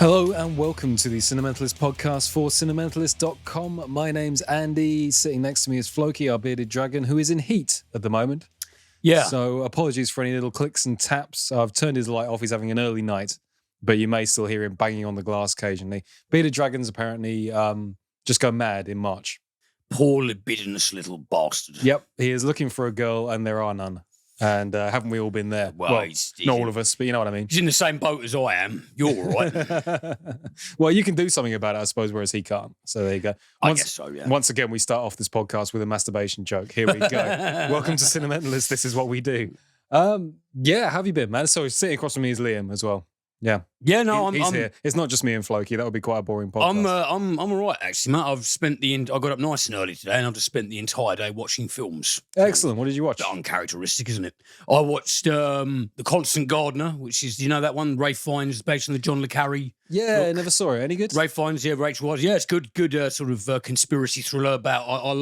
Hello and welcome to the Cinementalist podcast for cinementalist.com. My name's Andy. Sitting next to me is Floki, our bearded dragon, who is in heat at the moment. Yeah. So apologies for any little clicks and taps. I've turned his light off. He's having an early night, but you may still hear him banging on the glass occasionally. Bearded dragons apparently just go mad in March. Poor libidinous little bastard. Yep, he is looking for a girl and there are none. And haven't we all been there? Well, not all of us, but you know what I mean. He's in the same boat as I am. You're all right. Well, you can do something about it, I suppose, whereas he can't. So there you go. I guess so, yeah. Once again, we start off this podcast with a masturbation joke. Here we go. Welcome to Cinementalist. This is what we do. Yeah, how have you been, man? So sitting across from me is Liam as well. Yeah. Yeah, no, he's here. It's not just me and Floki. That would be quite a boring podcast. I'm all right, actually, mate. I got up nice and early today, and I've just spent the entire day watching films. Excellent. What did you watch? Uncharacteristic, isn't it? I watched The Constant Gardener, which is, do you know that one? Ray Fiennes, based on the John le Carre. Yeah, I never saw it. Any good? Ray Fiennes, yeah, Rachel was. Yeah, it's good sort of conspiracy thriller about. I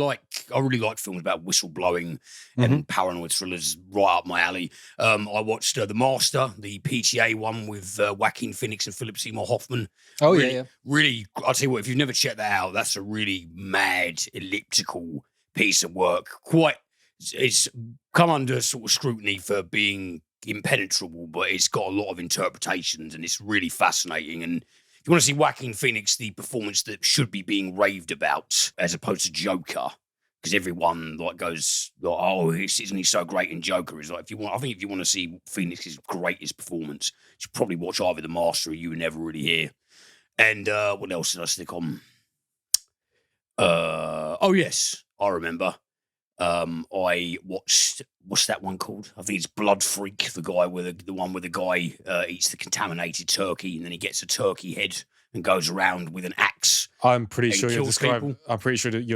really like films about whistleblowing and paranoid thrillers, right up my alley. I watched The Master, the PTA one with Joaquin Phoenix and Philip Seymour Hoffman. Oh, really, yeah. Really, I'll tell you what, if you've never checked that out, that's a really mad, elliptical piece of work. It's come under sort of scrutiny for being impenetrable, but it's got a lot of interpretations and it's really fascinating. And if you want to see Joaquin Phoenix, the performance that should be being raved about as opposed to Joker, because everyone goes, oh, isn't he so great in Joker? Is like, if you want to see Phoenix's greatest performance, you should probably watch either The Master or You Were Never Really Here. And what else did I stick on? Oh yes, I remember. I watched, what's that one called? I think it's Blood Freak, the one where the guy eats the contaminated turkey and then he gets a turkey head and goes around with an axe. I'm pretty sure you're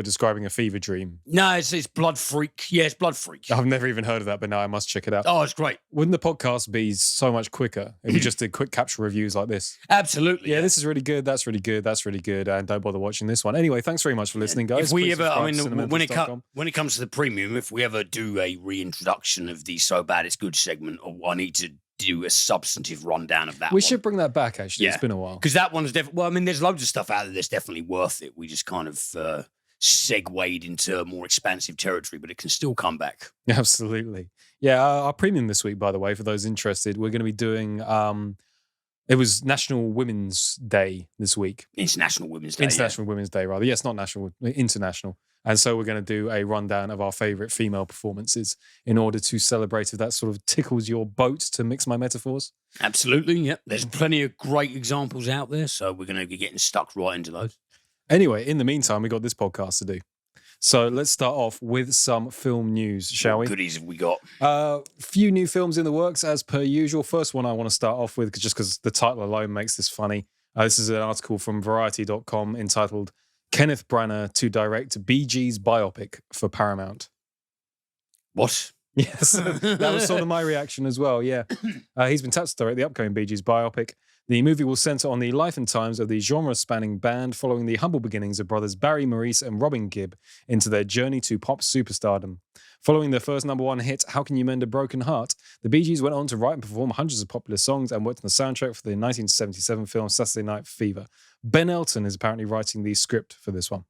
describing a fever dream. No, it's Blood Freak. Yeah, it's Blood Freak. I've never even heard of that, but now I must check it out. Oh, it's great. Wouldn't the podcast be so much quicker if we just did quick capture reviews like this? Absolutely. Yeah, this is really good. That's really good. That's really good. And don't bother watching this one. Anyway, thanks very much for listening, guys. If we ever, when it comes to the premium, if we ever do a reintroduction of the So Bad It's Good segment, I need to do a substantive rundown of that. We should bring that back, actually. Yeah. It's been a while. Because that one's definitely, well, I mean, there's loads of stuff out there that's definitely worth it. We just kind of segued into more expansive territory, but it can still come back. Absolutely. Yeah, our premium this week, by the way, for those interested, we're going to be doing, it was National Women's Day this week. International Women's Day. Women's Day, rather. Yes, not national, international. And so we're going to do a rundown of our favourite female performances in order to celebrate if that sort of tickles your boat, to mix my metaphors. Absolutely, yep. There's plenty of great examples out there, so we're going to be getting stuck right into those. Anyway, in the meantime, we got this podcast to do. So let's start off with some film news, shall we? What goodies have we got? Few new films in the works, as per usual. First one I want to start off with, just because the title alone makes this funny. This is an article from Variety.com entitled Kenneth Branagh to direct Bee Gees biopic for Paramount. What? Yes, that was sort of my reaction as well, yeah. He's been tapped to direct the upcoming Bee Gees biopic. The movie will centre on the life and times of the genre-spanning band following the humble beginnings of brothers Barry, Maurice and Robin Gibb into their journey to pop superstardom. Following their first #1 hit, How Can You Mend a Broken Heart, the Bee Gees went on to write and perform hundreds of popular songs and worked on the soundtrack for the 1977 film Saturday Night Fever. Ben Elton is apparently writing the script for this one.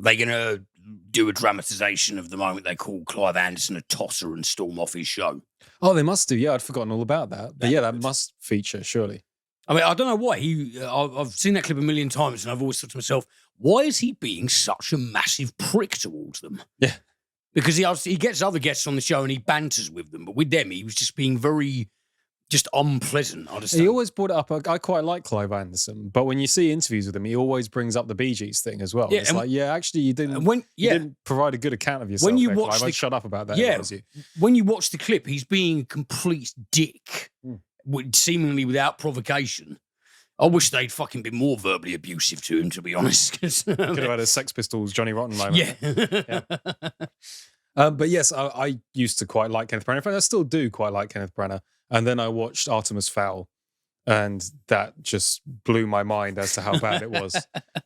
Are they going to do a dramatisation of the moment they call Clive Anderson a tosser and storm off his show? Oh, they must do. Yeah, I'd forgotten all about that. But yeah, that must feature, surely. I mean, I don't know why. I've seen that clip a million times and I've always thought to myself, why is he being such a massive prick towards them? Yeah. Because he gets other guests on the show and he banters with them. But with them, he was just being very just unpleasant. He always brought it up. I quite like Clive Anderson, but when you see interviews with him, he always brings up the Bee Gees thing as well. Yeah, it's actually, you didn't provide a good account of yourself. When you there, watch Clive. Shut up about that. Yeah, when you watch the clip, he's being a complete dick, seemingly without provocation. I wish they'd fucking been more verbally abusive to him, to be honest. Could have had a Sex Pistols Johnny Rotten moment. Yeah. But yes, I used to quite like Kenneth Branagh. In fact, I still do quite like Kenneth Branagh. And then I watched Artemis Fowl, and that just blew my mind as to how bad it was.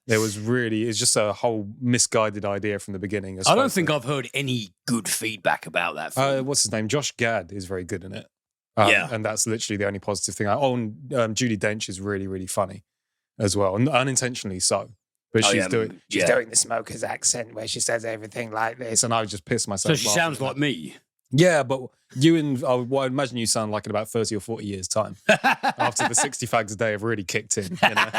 It's just a whole misguided idea from the beginning. I don't think I've heard any good feedback about that film. What's his name? Josh Gad is very good in it. And that's literally the only positive thing. And Judi Dench is really, really funny. as well, and unintentionally so. But Oh, she's yeah, doing yeah. the smoker's accent where she says everything like this, and I would just piss myself. So she sounds like me. Yeah, but you and I imagine you sound like in about 30 or 40 years' time after the 60 fags a day have really kicked in. You know?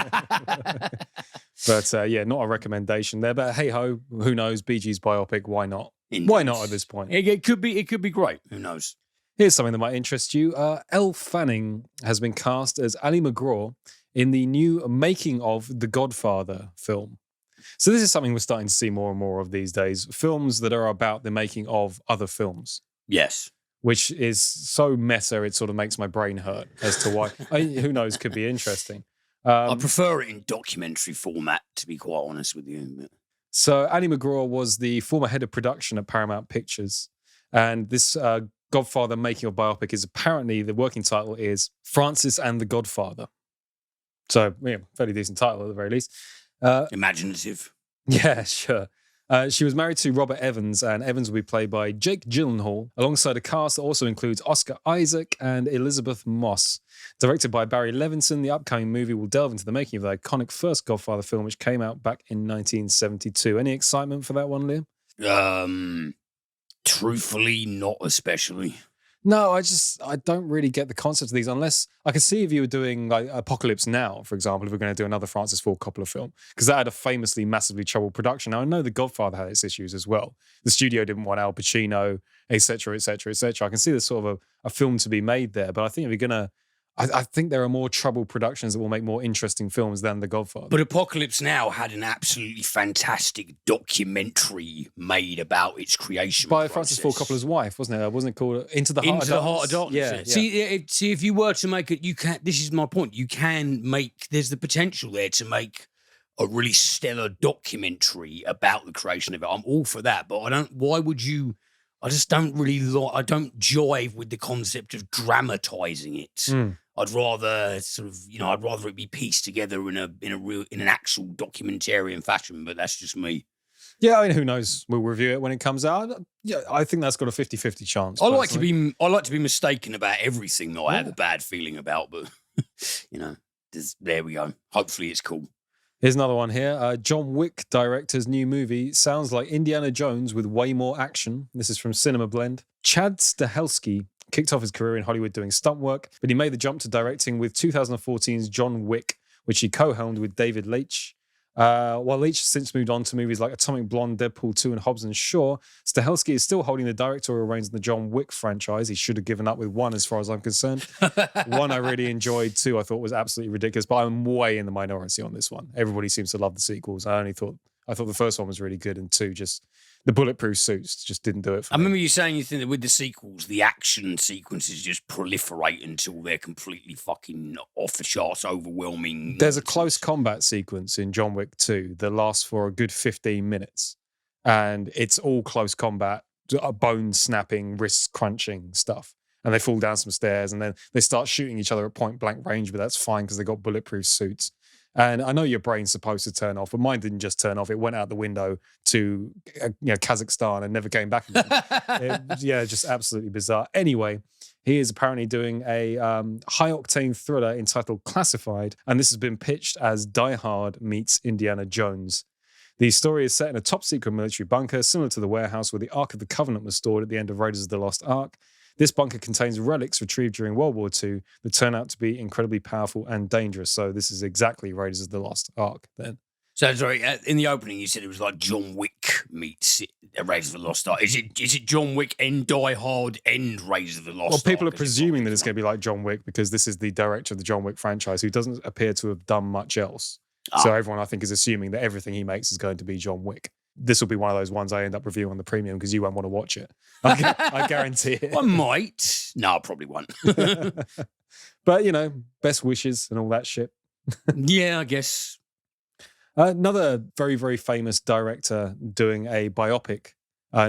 But yeah, not a recommendation there. But hey ho, who knows? Bee Gees biopic, why not? Why not at this point? It could be great. Who knows? Here's something that might interest you. Elle Fanning has been cast as Ali McGraw in the new making of The Godfather film. So this is something we're starting to see more and more of these days. Films that are about the making of other films. Yes. Which is so meta, it sort of makes my brain hurt as to why. Who knows, could be interesting. I prefer it in documentary format, to be quite honest with you. So Ali McGraw was the former head of production at Paramount Pictures. And this Godfather making of biopic is apparently, the working title is Francis and the Godfather. So, yeah, fairly decent title at the very least. Imaginative. Yeah, sure. She was married to Robert Evans, and Evans will be played by Jake Gyllenhaal, alongside a cast that also includes Oscar Isaac and Elizabeth Moss. Directed by Barry Levinson, the upcoming movie will delve into the making of the iconic first Godfather film, which came out back in 1972. Any excitement for that one, Liam? Truthfully, not especially. No, I don't really get the concept of these, unless I could see if you were doing like Apocalypse Now, for example, if we're going to do another Francis Ford Coppola film, because that had a famously massively troubled production. Now, I know The Godfather had its issues as well. The studio didn't want Al Pacino, etc., etc., etc. I can see there's sort of a film to be made there, but I think if you're going to, I think there are more troubled productions that will make more interesting films than The Godfather. But Apocalypse Now had an absolutely fantastic documentary made about its creation by process. Francis Ford Coppola's wife, wasn't it? Wasn't it called Into the Heart of Darkness? Yeah. See, if you were to make it, you can. This is my point. You can make. There's the potential there to make a really stellar documentary about the creation of it. I'm all for that, but I don't. Why would you? I just don't really like. I don't jive with the concept of dramatizing it. I'd rather sort of, I'd rather it be pieced together in an actual documentarian fashion. But that's just me. Yeah, I mean, who knows? We'll review it when it comes out. Yeah, I think that's got a 50-50 chance. I like to be mistaken about everything that I have a bad feeling about. But there we go. Hopefully, it's cool. Here's another one here. John Wick director's new movie sounds like Indiana Jones with way more action. This is from Cinema Blend. Chad Stahelski kicked off his career in Hollywood doing stunt work, but he made the jump to directing with 2014's John Wick, which he co-helmed with David Leitch. While Leitch has since moved on to movies like Atomic Blonde, Deadpool 2, and Hobbs and Shaw, Stahelski is still holding the directorial reins in the John Wick franchise. He should have given up with 1, as far as I'm concerned. 1 I really enjoyed, 2 I thought was absolutely ridiculous, but I'm way in the minority on this one. Everybody seems to love the sequels. I thought the first one was really good, and 2 just the bulletproof suits just didn't do it for me. I remember you saying you think that with the sequels, the action sequences just proliferate until they're completely fucking off the charts, overwhelming. There's a close combat sequence in John Wick 2 that lasts for a good 15 minutes. And it's all close combat, bone snapping, wrist crunching stuff. And they fall down some stairs and then they start shooting each other at point blank range, but that's fine because they got bulletproof suits. And I know your brain's supposed to turn off, but mine didn't just turn off. It went out the window to Kazakhstan and never came back again. Just absolutely bizarre. Anyway, he is apparently doing a high-octane thriller entitled Classified, and this has been pitched as Die Hard meets Indiana Jones. The story is set in a top-secret military bunker, similar to the warehouse where the Ark of the Covenant was stored at the end of Raiders of the Lost Ark. This bunker contains relics retrieved during World War II that turn out to be incredibly powerful and dangerous. So this is exactly Raiders of the Lost Ark then. So, sorry, in the opening you said it was like John Wick meets Raiders of the Lost Ark. Is it John Wick and Die Hard and Raiders of the Lost Ark? Well, people are presuming that it's going to be like John Wick because this is the director of the John Wick franchise who doesn't appear to have done much else. So everyone, I think, is assuming that everything he makes is going to be John Wick. This will be one of those ones I end up reviewing on the premium because you won't want to watch it. I guarantee it. I might. No, I probably won't. But, best wishes and all that shit. Yeah, I guess. Another very, very famous director doing a biopic,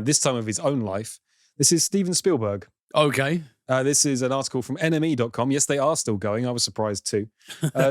this time of his own life. This is Steven Spielberg. Okay. This is an article from NME.com. Yes, they are still going. I was surprised too.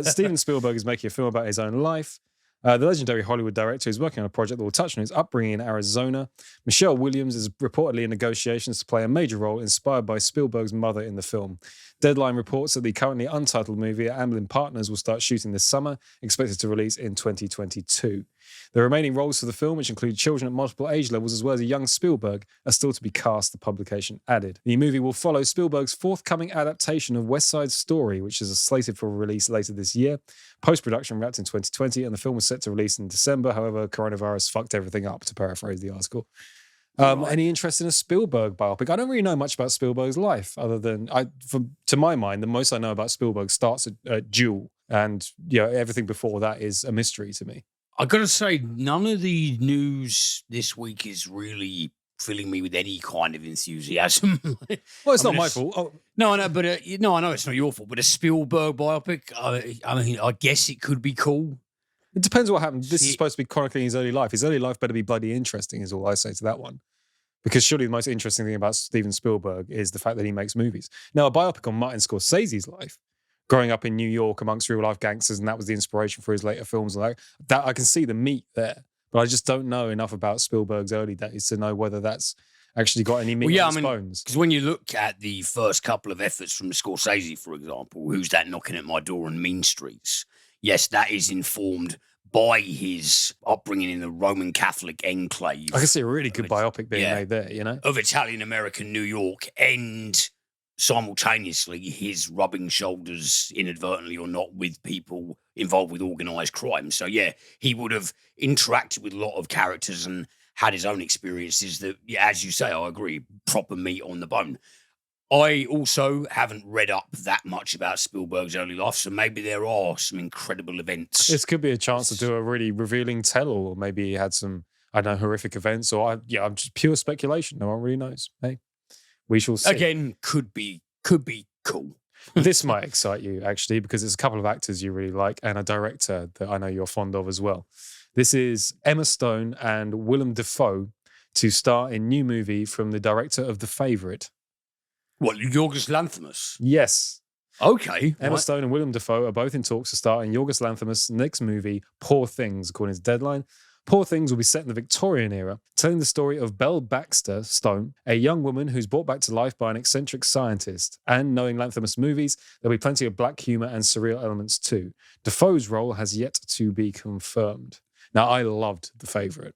Steven Spielberg is making a film about his own life. The legendary Hollywood director is working on a project that will touch on his upbringing in Arizona. Michelle Williams is reportedly in negotiations to play a major role inspired by Spielberg's mother in the film. Deadline reports that the currently untitled movie at Amblin Partners will start shooting this summer, expected to release in 2022. The remaining roles for the film, which include children at multiple age levels as well as a young Spielberg, are still to be cast, the publication added. The movie will follow Spielberg's forthcoming adaptation of West Side Story, which is slated for release later this year. Post-production wrapped in 2020, and the film was set to release in December. However, coronavirus fucked everything up, to paraphrase the article. Any interest in a Spielberg biopic? I don't really know much about Spielberg's life, other than, to my mind, the most I know about Spielberg starts at Duel, and everything before that is a mystery to me. I gotta say, none of the news this week is really filling me with any kind of enthusiasm. Well, it's not my fault. Oh. No, I know, but I know it's not your fault. But a Spielberg biopic, I mean, I guess it could be cool. It depends what happened. This is supposed to be chronicling his early life. His early life better be bloody interesting, is all I say to that one. Because surely the most interesting thing about Steven Spielberg is the fact that he makes movies. Now, a biopic on Martin Scorsese's life, growing up in New York amongst real-life gangsters, and that was the inspiration for his later films. Like that, I can see the meat there, but I just don't know enough about Spielberg's early days to know whether that's actually got any meat on its bones. Because when you look at the first couple of efforts from Scorsese, for example, Who's That Knocking at My Door and Mean Streets, yes, that is informed by his upbringing in the Roman Catholic enclave. I can see a really good biopic being made there, of Italian-American New York, and simultaneously his rubbing shoulders, inadvertently or not, with people involved with organised crime. So yeah, he would have interacted with a lot of characters and had his own experiences that, as you say, I agree, proper meat on the bone. I also haven't read up that much about Spielberg's early life, so maybe there are some incredible events. This could be a chance to do a really revealing tell-all, or maybe he had some, I don't know, horrific events, or I'm just pure speculation. No one really knows. Hey, we shall see. Again, could be cool. This might excite you, actually, because there's a couple of actors you really like and a director that I know you're fond of as well. This is Emma Stone and Willem Dafoe to star in new movie from the director of The Favourite. What, Yorgos Lanthimos? Yes. Okay. Emma Stone and Willem Dafoe are both in talks to star in Yorgos Lanthimos' next movie, Poor Things, according to Deadline. Poor Things will be set in the Victorian era, telling the story of Belle Baxter Stone, a young woman who's brought back to life by an eccentric scientist. And knowing Lanthimos' movies, there'll be plenty of black humour and surreal elements too. Dafoe's role has yet to be confirmed. Now, I loved The Favourite.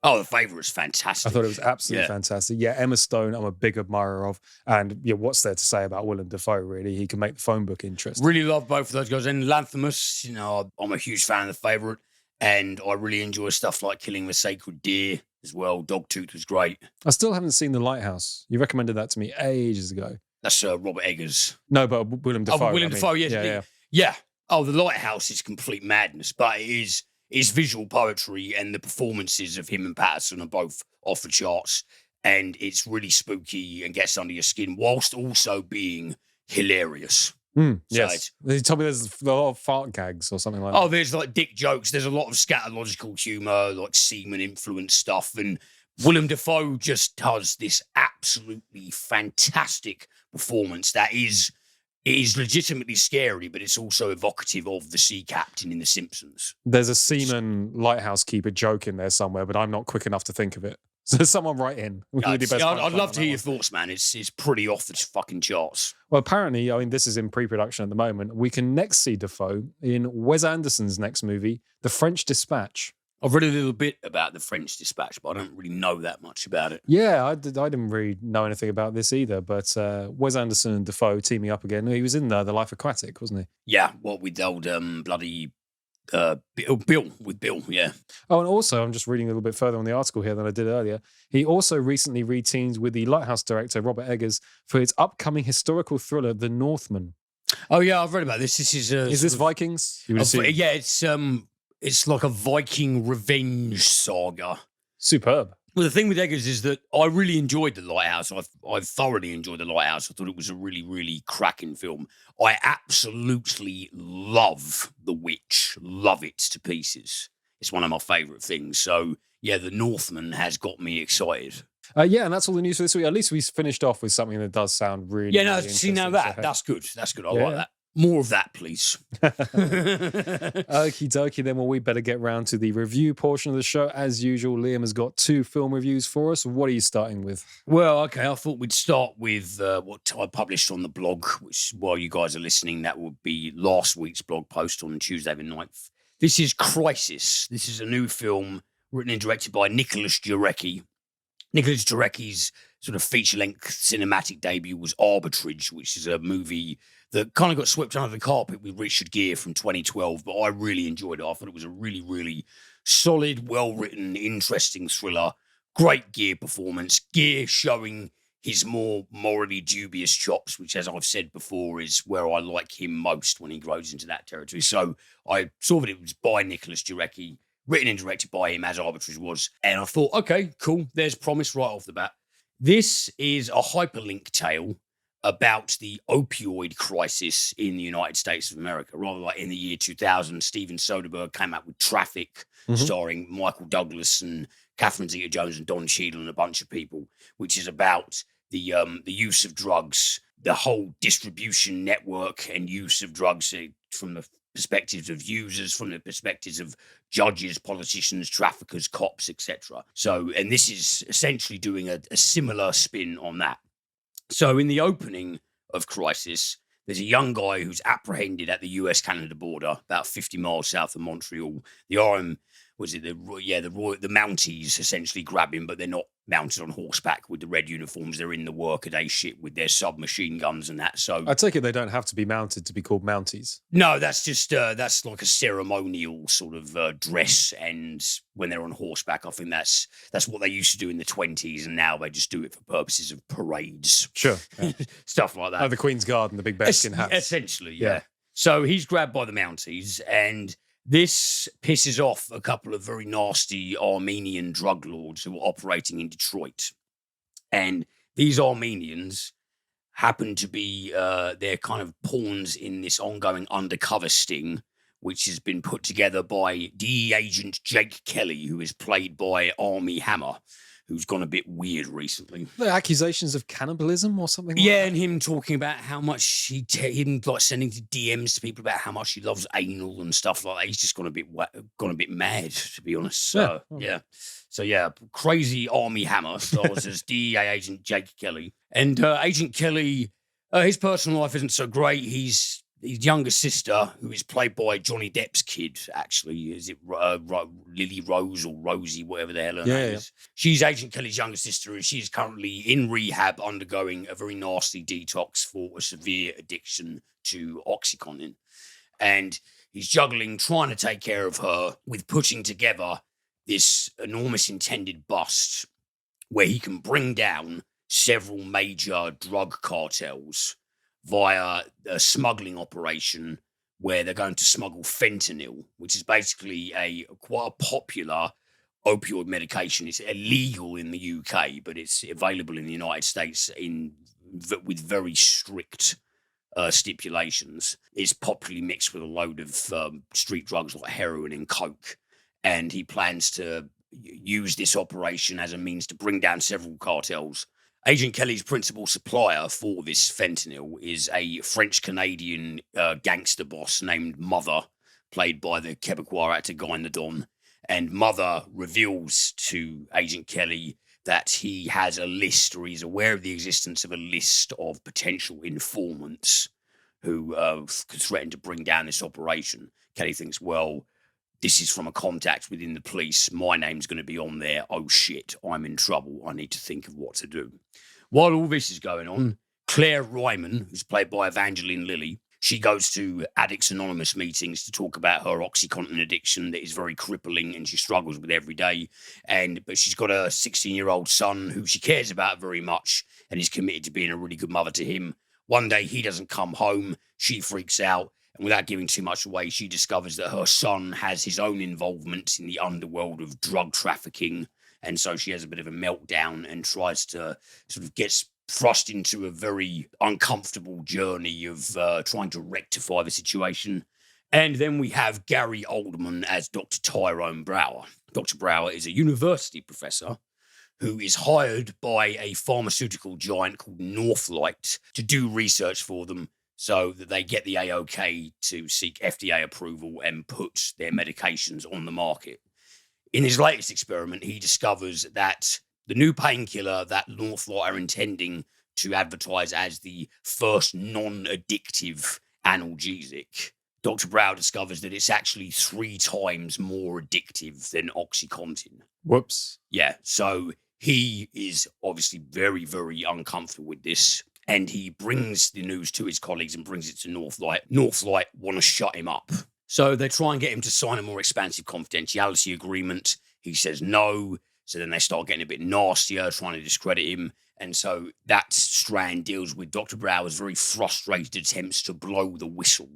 Oh, The Favourite's fantastic. I thought it was absolutely fantastic. Yeah, Emma Stone, I'm a big admirer of. And what's there to say about Willem Dafoe, really? He can make the phone book interesting. Really love both of those guys. And Lanthimos, I'm a huge fan of The Favourite. And I really enjoy stuff like Killing the Sacred Deer as well. Dogtooth was great. I still haven't seen The Lighthouse. You recommended that to me ages ago. That's Robert Eggers. No, but Willem Dafoe. Oh, Willem Dafoe, yes. Yeah. Oh, The Lighthouse is complete madness, but it's visual poetry, and the performances of him and Patterson are both off the charts. And it's really spooky and gets under your skin, whilst also being hilarious. Yes. They told me there's a lot of fart gags or something like that. Oh, there's like dick jokes. There's a lot of scatological humour, like semen influence stuff. And Willem Dafoe just does this absolutely fantastic performance that is legitimately scary, but it's also evocative of the sea captain in The Simpsons. There's a seaman lighthouse keeper joke in there somewhere, but I'm not quick enough to think of it. So someone write in. I'd love to hear your thoughts, man. It's pretty off the fucking charts. Well, apparently, this is in pre-production at the moment. We can next see Dafoe in Wes Anderson's next movie, The French Dispatch. I've read a little bit about The French Dispatch, but I don't really know that much about it. Yeah, I didn't really know anything about this either, but Wes Anderson and Dafoe teaming up again. He was in The Life Aquatic, wasn't he? Yeah, with old bloody... Bill, yeah. Oh, and also, I'm just reading a little bit further on the article here than I did earlier. He also recently re-teamed with the Lighthouse director, Robert Eggers, for his upcoming historical thriller, The Northman. Oh, yeah, I've read about this. This is this Vikings? Yeah, it's like a Viking revenge saga. Superb. Well, the thing with Eggers is that I really enjoyed The Lighthouse. I've thoroughly enjoyed The Lighthouse. I thought it was a really, really cracking film. I absolutely love The Witch. Love it to pieces. It's one of my favourite things. So, yeah, The Northman has got me excited. Yeah, and that's all the news for this week. At least we finished off with something that does sound really, yeah, no, really see, now that's good. That's good. I like that. More of that, please. Okie dokie, then. Well, we better get round to the review portion of the show. As usual, Liam has got 2 film reviews for us. What are you starting with? Well, okay, I thought we'd start with what I published on the blog, which, while you guys are listening, that would be last week's blog post on Tuesday the 9th. This is Crisis. This is a new film written and directed by Nicholas Jarecki. Nicholas Jarecki's sort of feature-length cinematic debut was Arbitrage, which is a movie that kind of got swept under the carpet with Richard Gere from 2012, but I really enjoyed it. I thought it was a really, really solid, well-written, interesting thriller. Great Gere performance. Gere showing his more morally dubious chops, which, as I've said before, is where I like him most when he grows into that territory. So I saw that it was by Nicholas Jarecki, written and directed by him, as Arbitrage was. And I thought, okay, cool, there's promise right off the bat. This is a hyperlink tale about the opioid crisis in the United States of America. Rather like in the year 2000, Steven Soderbergh came out with Traffic, starring Michael Douglas and Catherine Zeta-Jones and Don Cheadle and a bunch of people, which is about the use of drugs, the whole distribution network and use of drugs from the perspectives of users, from the perspectives of judges, politicians, traffickers, cops, etc. So, and this is essentially doing a similar spin on that. So in the opening of Crisis, there's a young guy who's apprehended at the US-Canada border, about 50 miles south of Montreal. The Mounties essentially grab him, but they're not mounted on horseback with the red uniforms. They're in the workaday shit with their submachine guns and that. So I take it they don't have to be mounted to be called Mounties. No, that's just that's like a ceremonial sort of dress, and when they're on horseback, I think that's what they used to do in the 20s, and now they just do it for purposes of parades. Sure. Yeah. Stuff like that. Like the Queen's Guard and the big bearskin hats. Essentially, yeah. So he's grabbed by the Mounties, and this pisses off a couple of very nasty Armenian drug lords who are operating in Detroit. And these Armenians happen to be, they're kind of pawns in this ongoing undercover sting, which has been put together by DE agent Jake Kelly, who is played by Armie Hammer, who's gone a bit weird recently. The accusations of cannibalism or something like that? And him talking about how much him like sending DMs to people about how much he loves anal and stuff like that. He's just gone a bit mad, to be honest. So crazy Armie Hammer stars as DEA agent Jake Kelly. And Agent Kelly, his personal life isn't so great. His younger sister, who is played by Johnny Depp's kid, actually, is it Lily Rose or Rosie, whatever the hell her name is? She's Agent Kelly's younger sister, and she's currently in rehab undergoing a very nasty detox for a severe addiction to Oxycontin. And he's juggling trying to take care of her with putting together this enormous intended bust where he can bring down several major drug cartels via a smuggling operation where they're going to smuggle fentanyl, which is basically quite a popular opioid medication. It's illegal in the UK, but it's available in the United States with very strict stipulations. It's popularly mixed with a load of street drugs like heroin and coke, and he plans to use this operation as a means to bring down several cartels. Agent Kelly's principal supplier for this fentanyl is a French-Canadian gangster boss named Mother, played by the Quebecois actor Guy Nadon. And Mother reveals to Agent Kelly that he has a list, or he's aware of the existence of a list of potential informants who could threaten to bring down this operation. Kelly thinks, well, this is from a contact within the police. My name's going to be on there. Oh, shit, I'm in trouble. I need to think of what to do. While all this is going on, Claire Ryman, who's played by Evangeline Lilly, she goes to Addicts Anonymous meetings to talk about her Oxycontin addiction that is very crippling and she struggles with every day. But she's got a 16-year-old son who she cares about very much and is committed to being a really good mother to him. One day he doesn't come home. She freaks out. And without giving too much away, she discovers that her son has his own involvement in the underworld of drug trafficking. And so she has a bit of a meltdown and tries to sort of gets thrust into a very uncomfortable journey of trying to rectify the situation. And then we have Gary Oldman as Dr. Tyrone Brower. Dr. Brower is a university professor who is hired by a pharmaceutical giant called Northlight to do research for them, so that they get the AOK to seek FDA approval and put their medications on the market. In his latest experiment, he discovers that the new painkiller that Northlight are intending to advertise as the first non-addictive analgesic, Dr. Brow discovers that it's actually 3 times more addictive than OxyContin. Whoops. Yeah, so he is obviously very, very uncomfortable with this, and he brings the news to his colleagues and brings it to Northlight. Northlight want to shut him up. So they try and get him to sign a more expansive confidentiality agreement. He says no. So then they start getting a bit nastier, trying to discredit him. And so that strand deals with Dr. Brower's very frustrated attempts to blow the whistle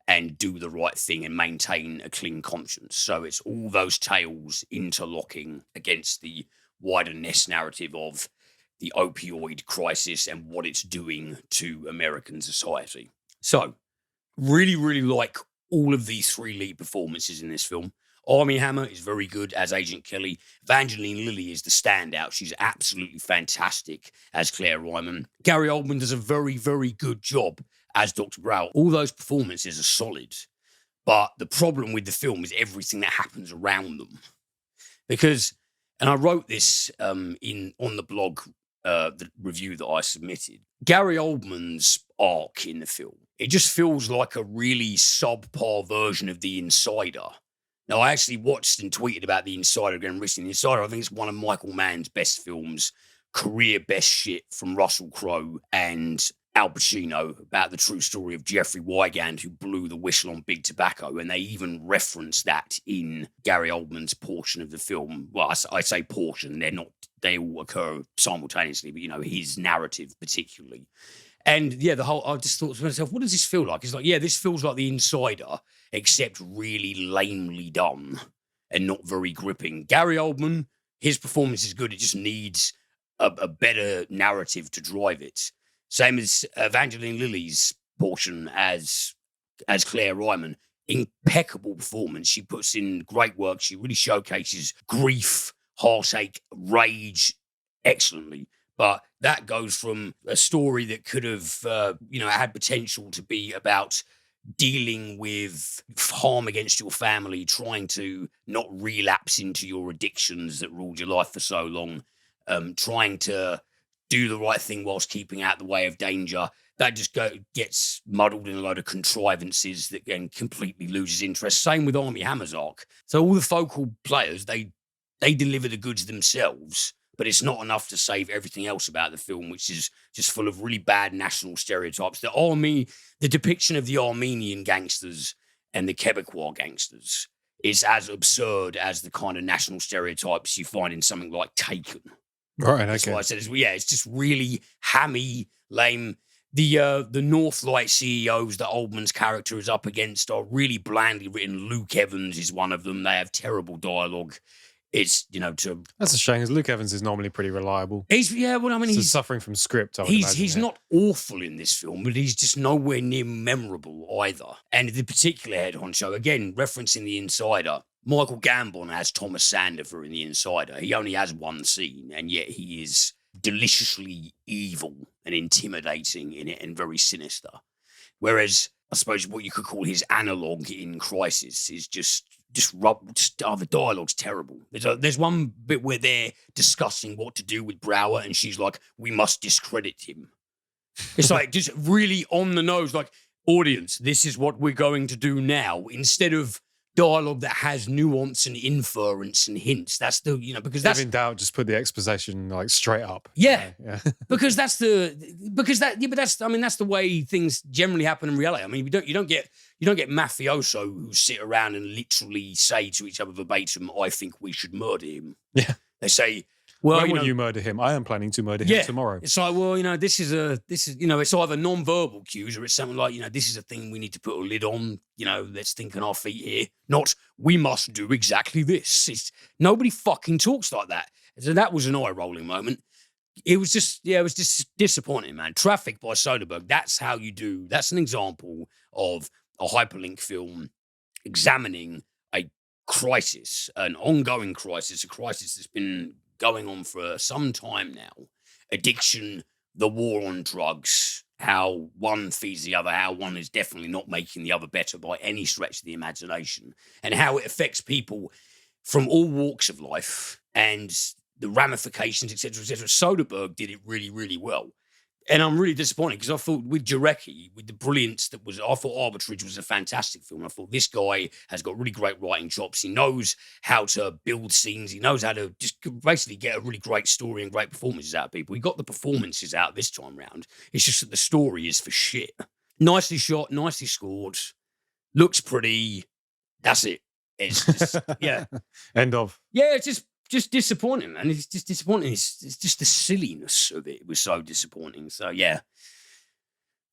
and do the right thing and maintain a clean conscience. So it's all those tales interlocking against the wider Ness narrative of the opioid crisis and what it's doing to American society. So really, really like all of these 3 lead performances in this film. Armie Hammer is very good as Agent Kelly. Evangeline Lilly is the standout. She's absolutely fantastic as Claire Ryman. Gary Oldman does a very, very good job as Dr. Brow. All those performances are solid. But the problem with the film is everything that happens around them. Because, and I wrote this on the blog, the review that I submitted, Gary Oldman's arc in the film, it just feels like a really subpar version of The Insider. Now, I actually watched and tweeted about The Insider again recently. The Insider, I think it's one of Michael Mann's best films, career best shit from Russell Crowe and Al Pacino, about the true story of Jeffrey Wigand, who blew the whistle on Big Tobacco. And they even reference that in Gary Oldman's portion of the film. Well, I say portion, they all occur simultaneously, but, his narrative particularly. And yeah, I just thought to myself, what does this feel like? It's like, yeah, this feels like The Insider, except really lamely done and not very gripping. Gary Oldman, his performance is good. It just needs a better narrative to drive it. Same as Evangeline Lilly's portion as Claire Ryman. Impeccable performance. She puts in great work. She really showcases grief, heartache, rage excellently. But that goes from a story that could have, had potential to be about dealing with harm against your family, trying to not relapse into your addictions that ruled your life for so long, trying to do the right thing whilst keeping out the way of danger. That just gets muddled in a load of contrivances that then completely loses interest. Same with Armie Hammer's arc. So all the focal players, they deliver the goods themselves, but it's not enough to save everything else about the film, which is just full of really bad national stereotypes. The depiction of the Armenian gangsters and the Quebecois gangsters is as absurd as the kind of national stereotypes you find in something like Taken. Right, okay. That's why I said, it's just really hammy, lame. The Northlight CEOs that Oldman's character is up against are really blandly written. Luke Evans is one of them. They have terrible dialogue. It's, That's a shame, because Luke Evans is normally pretty reliable. He's suffering from script, he's not awful in this film, but he's just nowhere near memorable either. And the particular head honcho, again, referencing The Insider, Michael Gambon as Thomas Sandifer in The Insider. He only has one scene, and yet he is deliciously evil and intimidating in it and very sinister. Whereas, I suppose what you could call his analog in Crisis is the dialogue's terrible. There's one bit where they're discussing what to do with Brower, and she's like, we must discredit him. It's like just really on the nose, like, audience, this is what we're going to do now, instead of dialogue that has nuance and inference and hints. That's because that's... If in doubt, just put the exposition like straight up. Yeah. Because that's the way things generally happen in reality. I mean, you don't get mafioso who sit around and literally say to each other verbatim, I think we should murder him. Yeah. They say, well, when will you murder him? I am planning to murder him tomorrow. It's like, well, this is it's either non-verbal cues or it's something like, this is a thing we need to put a lid on. Let's think on our feet here. Not, we must do exactly this. Nobody fucking talks like that. So that was an eye-rolling moment. It was just disappointing, man. Traffic by Soderbergh. That's an example of a hyperlink film examining a crisis, an ongoing crisis, a crisis that's been going on for some time now. Addiction, the war on drugs, how one feeds the other, how one is definitely not making the other better by any stretch of the imagination, and how it affects people from all walks of life and the ramifications, etc., etc. Soderbergh did it really, really well. And I'm really disappointed because I thought with Jarecki, with the brilliance that was, I thought Arbitrage was a fantastic film. I thought this guy has got really great writing chops. He knows how to build scenes. He knows how to just basically get a really great story and great performances out of people. He got the performances out this time round. It's just that the story is for shit. Nicely shot, nicely scored, looks pretty. That's it. It's just, yeah. End of. Yeah, it's just disappointing, man. It's just disappointing. It's just the silliness of it was so disappointing. So yeah,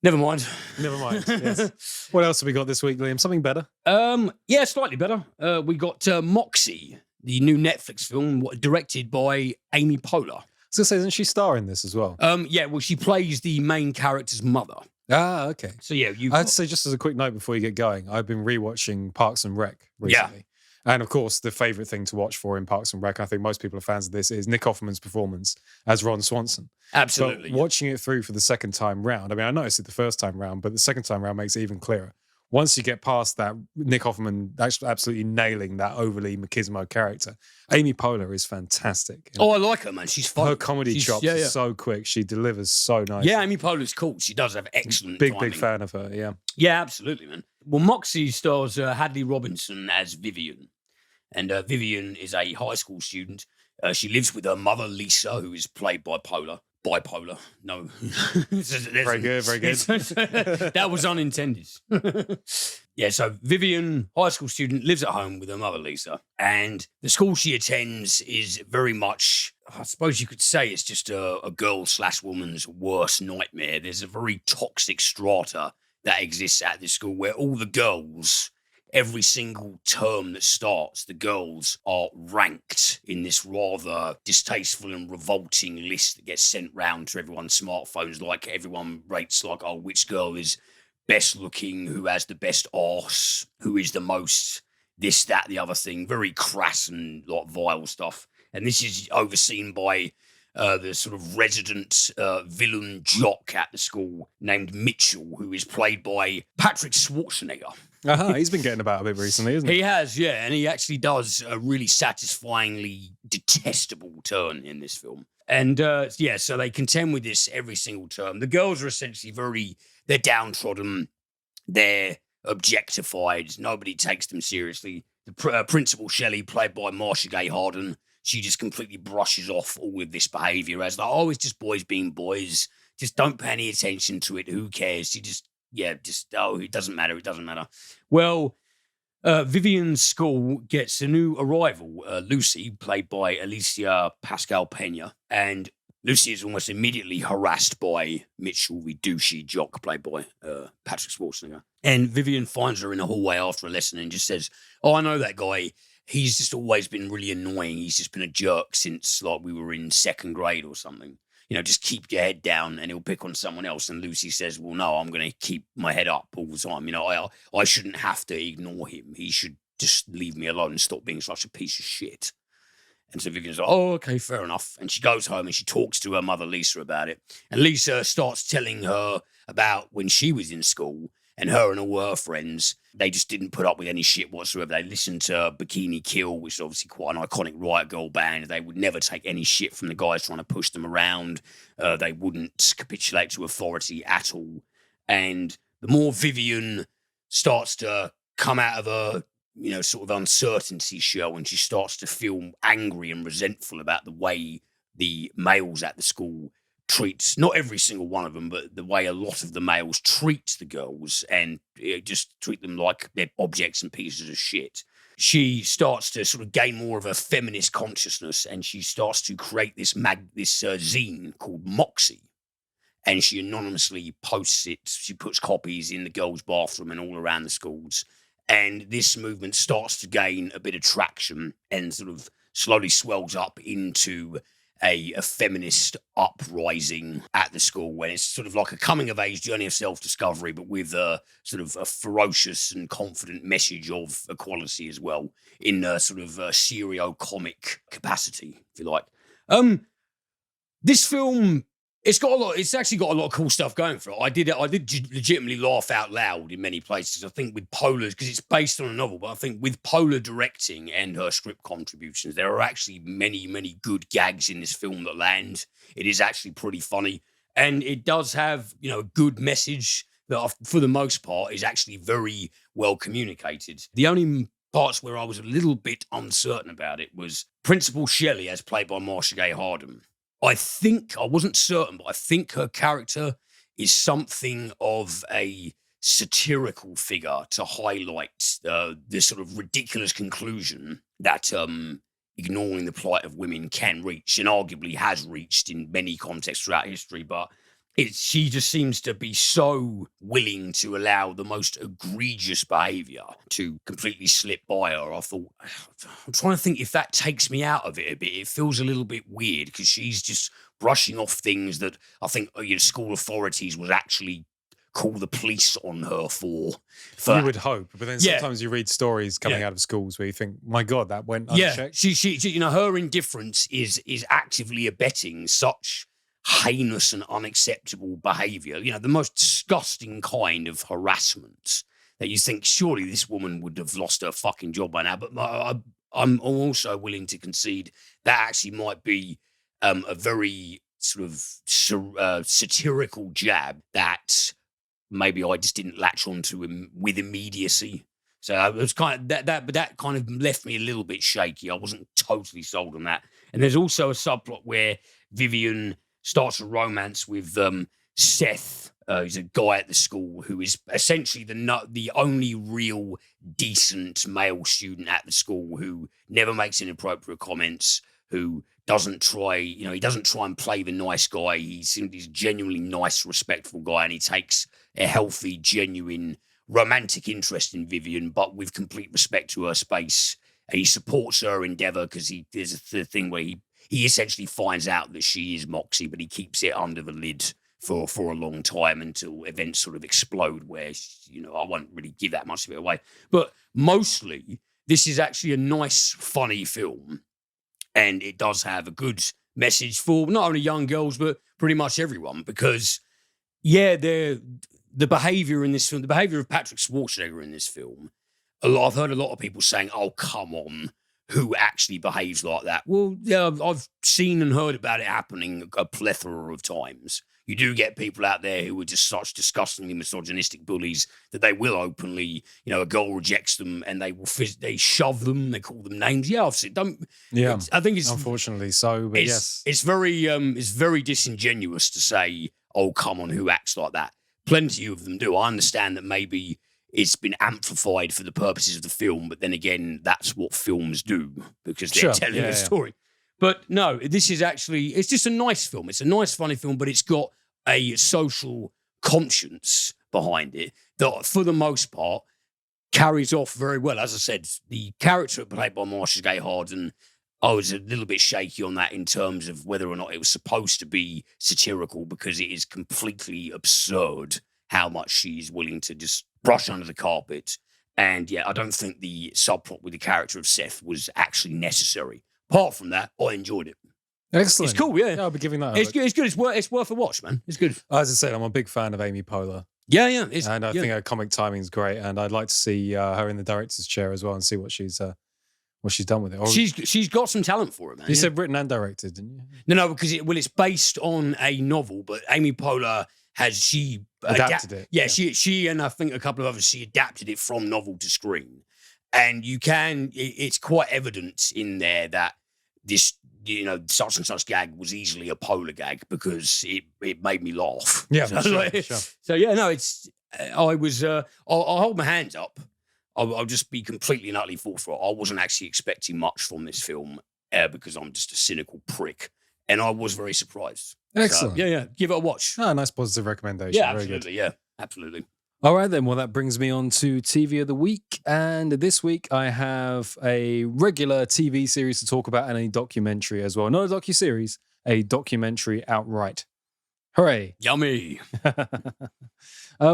never mind. Never mind. Yes. What else have we got this week, Liam? Something better? Yeah, slightly better. We got Moxie, the new Netflix film directed by Amy Poehler. I was gonna say, isn't she starring this as well? Yeah, well, she plays the main character's mother. Ah, okay. So yeah, I'd say, just as a quick note before you get going, I've been rewatching Parks and Rec recently. Yeah. And of course, the favourite thing to watch for in Parks and Rec, I think most people are fans of this, is Nick Offerman's performance as Ron Swanson. Absolutely. But watching it through for the second time round, I mean, I noticed it the first time round, but the second time round makes it even clearer. Once you get past that, Nick Offerman actually absolutely nailing that overly machismo character. Amy Poehler is fantastic. Oh, I like her, man. She's fun. Her comedy chops are so quick. She delivers so nicely. Yeah, Amy Poehler's cool. She does have excellent timing. Big fan of her, yeah. Yeah, absolutely, man. Well, Moxie stars Hadley Robinson as Vivian. And Vivian is a high school student. She lives with her mother, Lisa, who is played by Bipolar. No. Very good. That was unintended. Yeah, so Vivian, high school student, lives at home with her mother, Lisa. And the school she attends is very much, I suppose you could say it's just a girl/woman's worst nightmare. There's a very toxic strata that exists at this school where all the girls, every single term that starts, the girls are ranked in this rather distasteful and revolting list that gets sent round to everyone's smartphones. Like everyone rates like, oh, which girl is best looking, who has the best arse, who is the most this, that, the other thing. Very crass and like vile stuff. And this is overseen by the sort of resident villain jock at the school named Mitchell, who is played by Patrick Schwarzenegger. He's been getting about a bit recently, isn't he? He has, yeah, and he actually does a really satisfyingly detestable turn in this film. And yeah, so they contend with this every single term. The girls are essentially they're downtrodden, they're objectified, nobody takes them seriously. The principal, Shelley, played by Marcia Gay Harden, she just completely brushes off all of this behaviour as like, oh, it's just boys being boys. Just don't pay any attention to it. Who cares? She just, oh, it doesn't matter. Well, Vivian's school gets a new arrival, Lucy, played by Alicia Pascal Pena. And Lucy is almost immediately harassed by Mitchell, the douchey jock, played by Patrick Schwarzenegger. And Vivian finds her in a hallway after a lesson and just says, oh, I know that guy. He's just always been really annoying. He's just been a jerk since like we were in second grade or something. You know, just keep your head down and he'll pick on someone else. And Lucy says, well, no, I'm going to keep my head up all the time. You know, I shouldn't have to ignore him. He should just leave me alone and stop being such a piece of shit. And so Vivian's like, oh, okay, fair enough. And she goes home and she talks to her mother, Lisa, about it. And Lisa starts telling her about when she was in school and her and all her friends, they just didn't put up with any shit whatsoever. They listened to Bikini Kill, which is obviously quite an iconic Riot Girl band. They would never take any shit from the guys trying to push them around. They wouldn't capitulate to authority at all. And the more Vivian starts to come out of a, you know, sort of uncertainty shell and she starts to feel angry and resentful about the way the males at the school treats, not every single one of them, but the way a lot of the males treat the girls and just treat them like they're objects and pieces of shit. She starts to sort of gain more of a feminist consciousness and she starts to create this zine called Moxie. And she anonymously posts it. She puts copies in the girls' bathroom and all around the schools. And this movement starts to gain a bit of traction and sort of slowly swells up into a feminist uprising at the school when it's sort of like a coming-of-age journey of self-discovery, but with a sort of a ferocious and confident message of equality as well in a sort of serio-comic capacity, if you like. This film It's got a lot. It's actually got a lot of cool stuff going for it. I did legitimately laugh out loud in many places. I think with Poehler, because it's based on a novel, but I think with Poehler directing and her script contributions, there are actually many, many good gags in this film that land. It is actually pretty funny, and it does have a good message that, for the most part, is actually very well communicated. The only parts where I was a little bit uncertain about it was Principal Shelley, as played by Marcia Gay Harden. I wasn't certain, but I think her character is something of a satirical figure to highlight the sort of ridiculous conclusion that ignoring the plight of women can reach, and arguably has reached in many contexts throughout history. But she just seems to be so willing to allow the most egregious behavior to completely slip by her. I thought, I'm trying to think if that takes me out of it a bit. It feels a little bit weird because she's just brushing off things that I think school authorities would actually call the police on her for. You would hope, but then sometimes you read stories coming out of schools where you think, my God, that went unchecked. Yeah, she her indifference is actively abetting such heinous and unacceptable behavior, the most disgusting kind of harassment that you think surely this woman would have lost her fucking job by now. But I'm also willing to concede that actually might be a very sort of satirical jab that maybe I just didn't latch onto with immediacy. So it was kind of that kind of left me a little bit shaky. I wasn't totally sold on that. And there's also a subplot where Vivian starts a romance with Seth, who's a guy at the school who is essentially the only real decent male student at the school, who never makes inappropriate comments, who doesn't try, he doesn't try and play the nice guy. He's a genuinely nice, respectful guy, and he takes a healthy, genuine, romantic interest in Vivian, but with complete respect to her space. And he supports her endeavor because there's a thing where he essentially finds out that she is Moxie, but he keeps it under the lid for a long time until events sort of explode where, I won't really give that much of it away. But mostly, this is actually a nice, funny film. And it does have a good message for not only young girls, but pretty much everyone. Because, the behavior in this film, the behavior of Patrick Schwarzenegger in this film, I've heard a lot of people saying, oh, come on, who actually behaves like that? Well, yeah, I've seen and heard about it happening a plethora of times. You do get people out there who are just such disgustingly misogynistic bullies that they will openly, a girl rejects them and they shove them, they call them names. Yeah, I've seen. I think it's unfortunately so, but it's very disingenuous to say, oh, come on, who acts like that? Plenty of them do. I understand that maybe it's been amplified for the purposes of the film, but then again, that's what films do because they're telling a story. But no, this is actually, it's just a nice film. It's a nice, funny film, but it's got a social conscience behind it that, for the most part, carries off very well. As I said, the character played by Marcia Gay Harden, I was a little bit shaky on that in terms of whether or not it was supposed to be satirical, because it is completely absurd how much she's willing to just brush under the carpet. And I don't think the subplot with the character of Seth was actually necessary. Apart from that, I enjoyed it. Excellent. It's cool, yeah. I'll be giving that It's good. It's worth a watch, man. It's good. As I said, I'm a big fan of Amy Poehler. Yeah. And I think her comic timing is great. And I'd like to see her in the director's chair as well and see what she's done with it. Or, she's got some talent for it, man. You said written and directed, didn't you? No, because it's based on a novel, but Amy Poehler she adapted it. Yeah, she and I think a couple of others, she adapted it from novel to screen. And it's quite evident in there that this, such and such gag was easily a Poehler gag because it made me laugh. Yeah, so, sure. So I'll hold my hands up. I'll just be completely and utterly forthright. I wasn't actually expecting much from this film because I'm just a cynical prick. And I was very surprised. Excellent. So, give it a watch. Oh, nice positive recommendation. Yeah, very absolutely. Good. Yeah, absolutely. All right, then. Well, that brings me on to TV of the week. And this week, I have a regular TV series to talk about and a documentary as well. Not a docuseries, a documentary outright. Hooray. Yummy.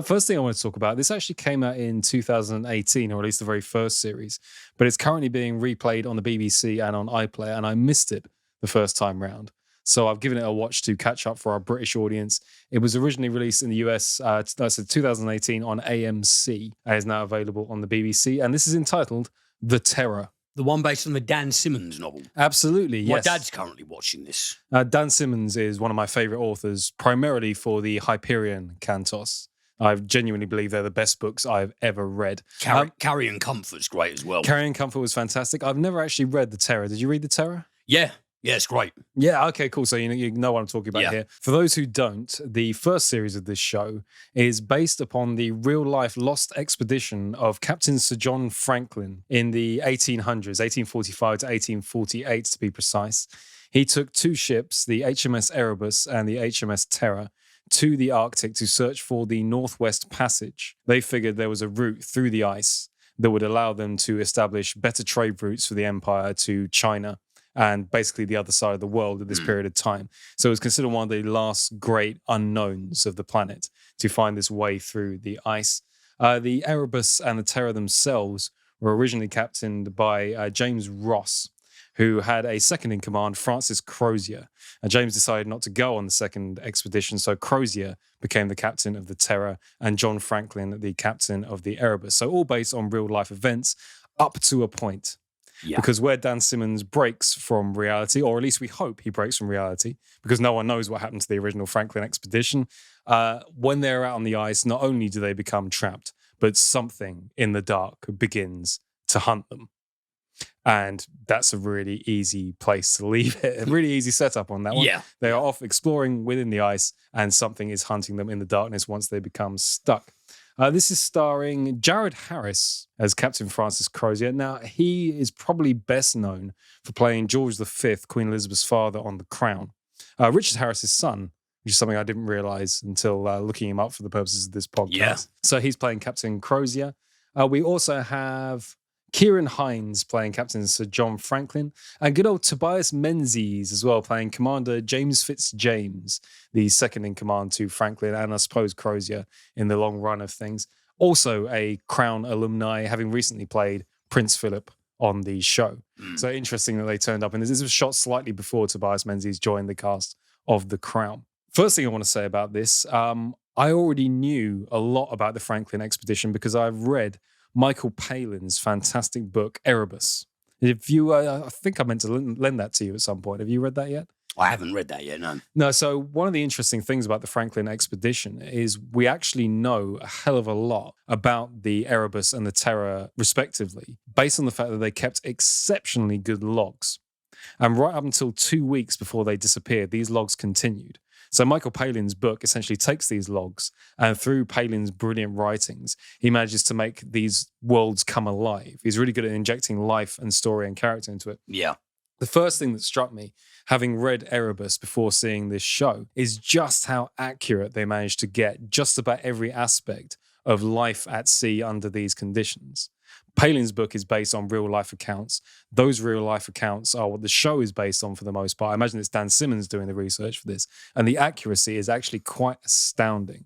First thing I want to talk about, this actually came out in 2018, or at least the very first series, but it's currently being replayed on the BBC and on iPlayer, and I missed it the first time round. So I've given it a watch to catch up for our British audience. It was originally released in the US, that's 2018 on AMC, and is now available on the BBC. And this is entitled The Terror. The one based on the Dan Simmons novel. Absolutely, yes. My dad's currently watching this. Dan Simmons is one of my favourite authors, primarily for the Hyperion Cantos. I genuinely believe they're the best books I've ever read. Carrion Comfort's great as well. Carrion Comfort was fantastic. I've never actually read The Terror. Did you read The Terror? Yeah, it's great. Yeah, okay, cool. So you know what I'm talking about here. For those who don't, the first series of this show is based upon the real-life lost expedition of Captain Sir John Franklin in the 1800s, 1845 to 1848 to be precise. He took two ships, the HMS Erebus and the HMS Terror, to the Arctic to search for the Northwest Passage. They figured there was a route through the ice that would allow them to establish better trade routes for the empire to China and basically the other side of the world at this period of time. So it was considered one of the last great unknowns of the planet to find this way through the ice. The Erebus and the Terror themselves were originally captained by James Ross, who had a second in command, Francis Crozier. And James decided not to go on the second expedition, so Crozier became the captain of the Terror and John Franklin the captain of the Erebus. So all based on real-life events up to a point. Yeah. Because where Dan Simmons breaks from reality, or at least we hope he breaks from reality, because no one knows what happened to the original Franklin expedition, when they're out on the ice, not only do they become trapped, but something in the dark begins to hunt them. And that's a really easy place to leave it. A really easy setup on that one. Yeah. They are off exploring within the ice, and something is hunting them in the darkness once they become stuck. This is starring Jared Harris as Captain Francis Crozier. Now, he is probably best known for playing George V, Queen Elizabeth's father on The Crown. Richard Harris's son, which is something I didn't realize until looking him up for the purposes of this podcast. Yeah. So he's playing Captain Crozier. We also have Kieran Hines playing Captain Sir John Franklin, and good old Tobias Menzies as well, playing Commander James Fitzjames, the second in command to Franklin and I suppose Crozier in the long run of things. Also a Crown alumni, having recently played Prince Philip on the show. So interesting that they turned up, and this was shot slightly before Tobias Menzies joined the cast of The Crown. First thing I want to say about this, I already knew a lot about the Franklin expedition because I've read Michael Palin's fantastic book, Erebus. If you, I think I meant to lend that to you at some point. Have you read that yet? I haven't read that yet, no. No, so one of the interesting things about the Franklin expedition is we actually know a hell of a lot about the Erebus and the Terror, respectively, based on the fact that they kept exceptionally good logs. And right up until 2 weeks before they disappeared, these logs continued. So Michael Palin's book essentially takes these logs, and through Palin's brilliant writings, he manages to make these worlds come alive. He's really good at injecting life and story and character into it. Yeah. The first thing that struck me, having read Erebus before seeing this show, is just how accurate they managed to get just about every aspect of life at sea under these conditions. Palin's book is based on real-life accounts. Those real-life accounts are what the show is based on for the most part. I imagine it's Dan Simmons doing the research for this. And the accuracy is actually quite astounding.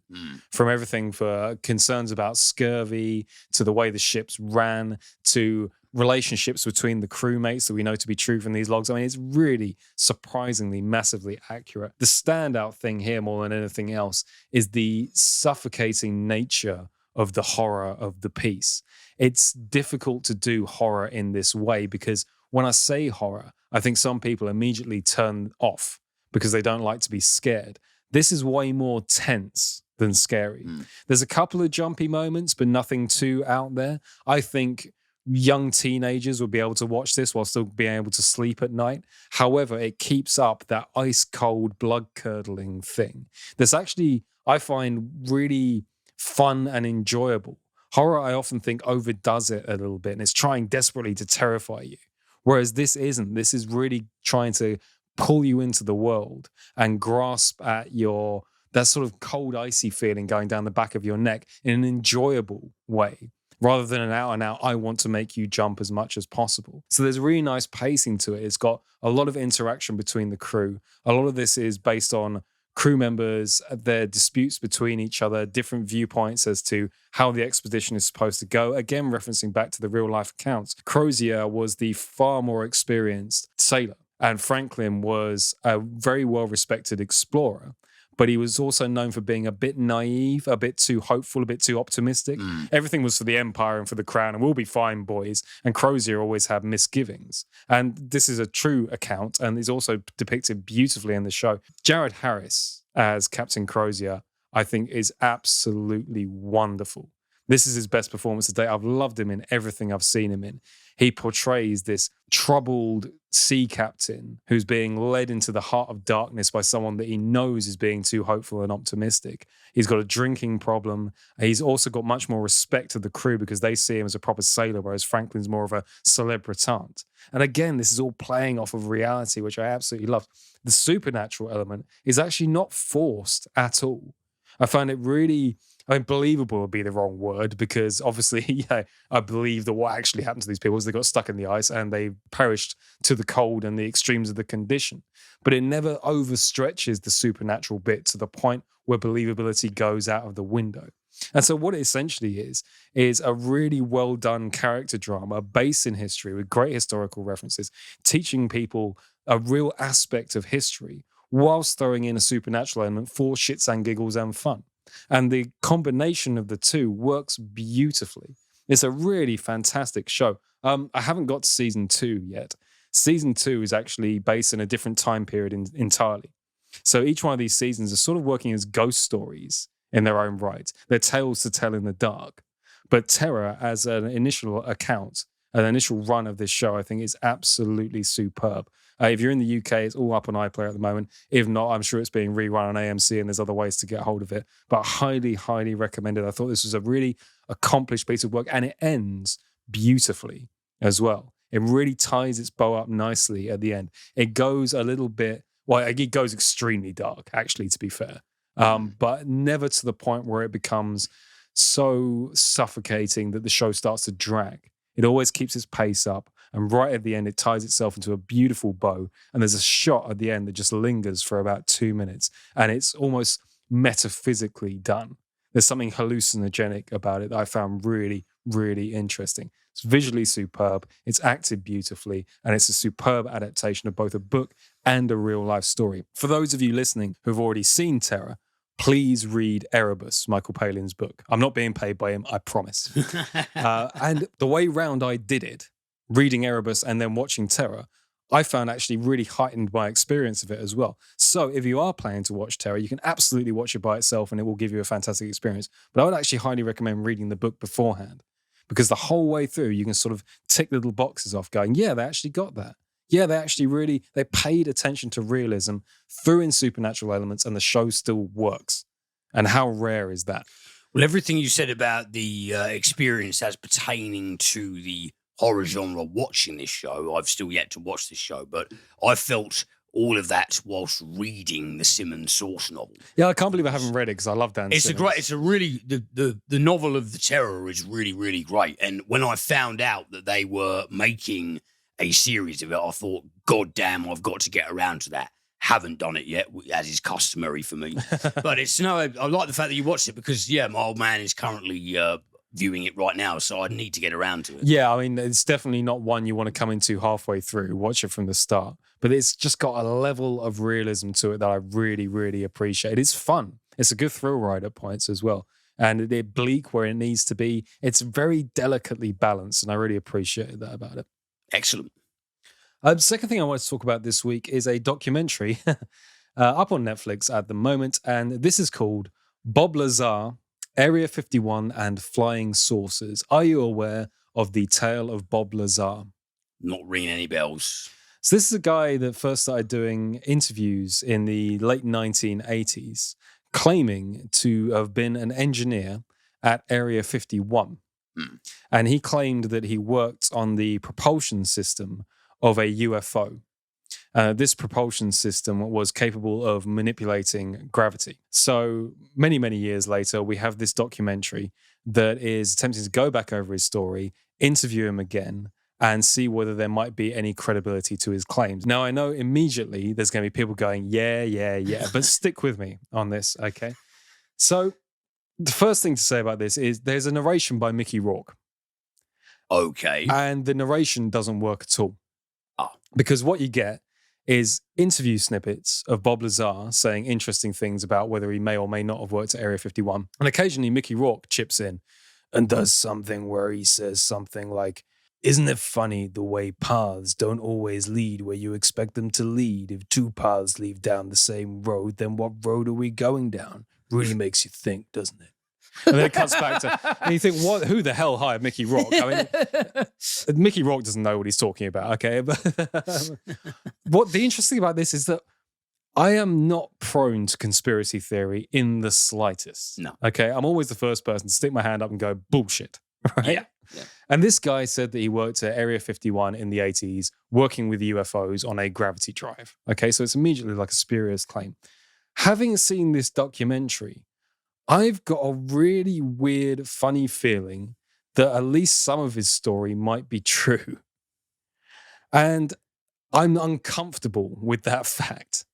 From everything for concerns about scurvy, to the way the ships ran, to relationships between the crewmates that we know to be true from these logs. I mean, it's really surprisingly, massively accurate. The standout thing here more than anything else is the suffocating nature of the horror of the piece. It's difficult to do horror in this way because when I say horror, I think some people immediately turn off because they don't like to be scared. This is way more tense than scary. There's a couple of jumpy moments, but nothing too out there. I think young teenagers would be able to watch this while still being able to sleep at night. However, it keeps up that ice cold, blood curdling thing that's actually, I find, really fun and enjoyable. Horror, I often think, overdoes it a little bit and is trying desperately to terrify you. Whereas this isn't. This is really trying to pull you into the world and grasp at that sort of cold, icy feeling going down the back of your neck in an enjoyable way, rather than an out-and-out, I want to make you jump as much as possible. So there's a really nice pacing to it. It's got a lot of interaction between the crew. A lot of this is based on crew members, their disputes between each other, different viewpoints as to how the expedition is supposed to go. Again, referencing back to the real-life accounts, Crozier was the far more experienced sailor. And Franklin was a very well-respected explorer, but he was also known for being a bit naive, a bit too hopeful, a bit too optimistic. Everything was for the Empire and for the crown, and we'll be fine, boys. And Crozier always had misgivings. And this is a true account, and is also depicted beautifully in the show. Jared Harris as Captain Crozier, I think, is absolutely wonderful. This is his best performance to date. I've loved him in everything I've seen him in. He portrays this troubled sea captain who's being led into the heart of darkness by someone that he knows is being too hopeful and optimistic. He's got a drinking problem. He's also got much more respect of the crew because they see him as a proper sailor, whereas Franklin's more of a celebritant. And again, this is all playing off of reality, which I absolutely love. The supernatural element is actually not forced at all. I find it really... believable would be the wrong word because obviously, I believe that what actually happened to these people is they got stuck in the ice and they perished to the cold and the extremes of the condition. But it never overstretches the supernatural bit to the point where believability goes out of the window. And so what it essentially is a really well done character drama based in history with great historical references, teaching people a real aspect of history whilst throwing in a supernatural element for shits and giggles and fun. And the combination of the two works beautifully. It's a really fantastic show. I haven't got to season 2 yet. Season 2 is actually based in a different time period entirely. So each one of these seasons is sort of working as ghost stories in their own right. They're tales to tell in the dark. But Terror, as an initial account, an initial run of this show, I think is absolutely superb. If you're in the UK, it's all up on iPlayer at the moment. If not, I'm sure it's being rerun on AMC and there's other ways to get hold of it. But highly, highly recommended. I thought this was a really accomplished piece of work and it ends beautifully as well. It really ties its bow up nicely at the end. It goes a little bit, well, it goes extremely dark, actually, to be fair. But never to the point where it becomes so suffocating that the show starts to drag. It always keeps its pace up. And right at the end, it ties itself into a beautiful bow. And there's a shot at the end that just lingers for about 2 minutes. And it's almost metaphysically done. There's something hallucinogenic about it that I found really, really interesting. It's visually superb. It's acted beautifully. And it's a superb adaptation of both a book and a real life story. For those of you listening who've already seen Terror, please read Erebus, Michael Palin's book. I'm not being paid by him, I promise. And the way round I did it, reading Erebus and then watching Terror, I found actually really heightened my experience of it as well. So if you are planning to watch Terror, you can absolutely watch it by itself and it will give you a fantastic experience. But I would actually highly recommend reading the book beforehand because the whole way through, you can sort of tick little boxes off going, yeah, they actually got that. Yeah, they paid attention to realism, threw in supernatural elements, and the show still works. And how rare is that? Well, everything you said about the experience as pertaining to the horror genre watching this show, I've still yet to watch this show, but I felt all of that whilst reading the Simmons source novel. Yeah, I can't believe I haven't read it because I love Dan Simmons. It's a really, the novel of The Terror is really, really great. And when I found out that they were making a series of it, I thought, God damn, I've got to get around to that. Haven't done it yet, as is customary for me. But I like the fact that you watched it because, yeah, my old man is currently viewing it right now, so I need to get around to it. Yeah, I mean, it's definitely not one you want to come into halfway through. Watch it from the start. But it's just got a level of realism to it that I really, really appreciate. It's fun. It's a good thrill ride at points as well. And it's bleak where it needs to be. It's very delicately balanced, and I really appreciate that about it. Excellent. Second thing I wanted to talk about this week is a documentary up on Netflix at the moment, and this is called Bob Lazar, Area 51 and Flying Saucers. Are you aware of the tale of Bob Lazar? Not ringing any bells. So this is a guy that first started doing interviews in the late 1980s, claiming to have been an engineer at Area 51. And he claimed that he worked on the propulsion system of a UFO. This propulsion system was capable of manipulating gravity. So many, many years later, we have this documentary that is attempting to go back over his story, interview him again, and see whether there might be any credibility to his claims. Now, I know immediately there's going to be people going, yeah, but stick with me on this, okay? So the first thing to say about this is there's a narration by Mickey Rourke. Okay. And the narration doesn't work at all. Oh. Because what you get is interview snippets of Bob Lazar saying interesting things about whether he may or may not have worked at Area 51. And occasionally Mickey Rourke chips in and does something where he says something like, "Isn't it funny the way paths don't always lead where you expect them to lead? If two paths lead down the same road, then what road are we going down?" Really makes you think, doesn't it? And then it cuts back to, and you think, what? Who the hell hired Mickey Rourke? I mean, Mickey Rourke doesn't know what he's talking about, okay? But what the interesting about this is that I am not prone to conspiracy theory in the slightest. No. Okay, I'm always the first person to stick my hand up and go, bullshit, right? Yeah. And this guy said that he worked at Area 51 in the 80s, working with UFOs on a gravity drive. Okay, so it's immediately like a spurious claim. Having seen this documentary, I've got a really weird, funny feeling that at least some of his story might be true. And I'm uncomfortable with that fact.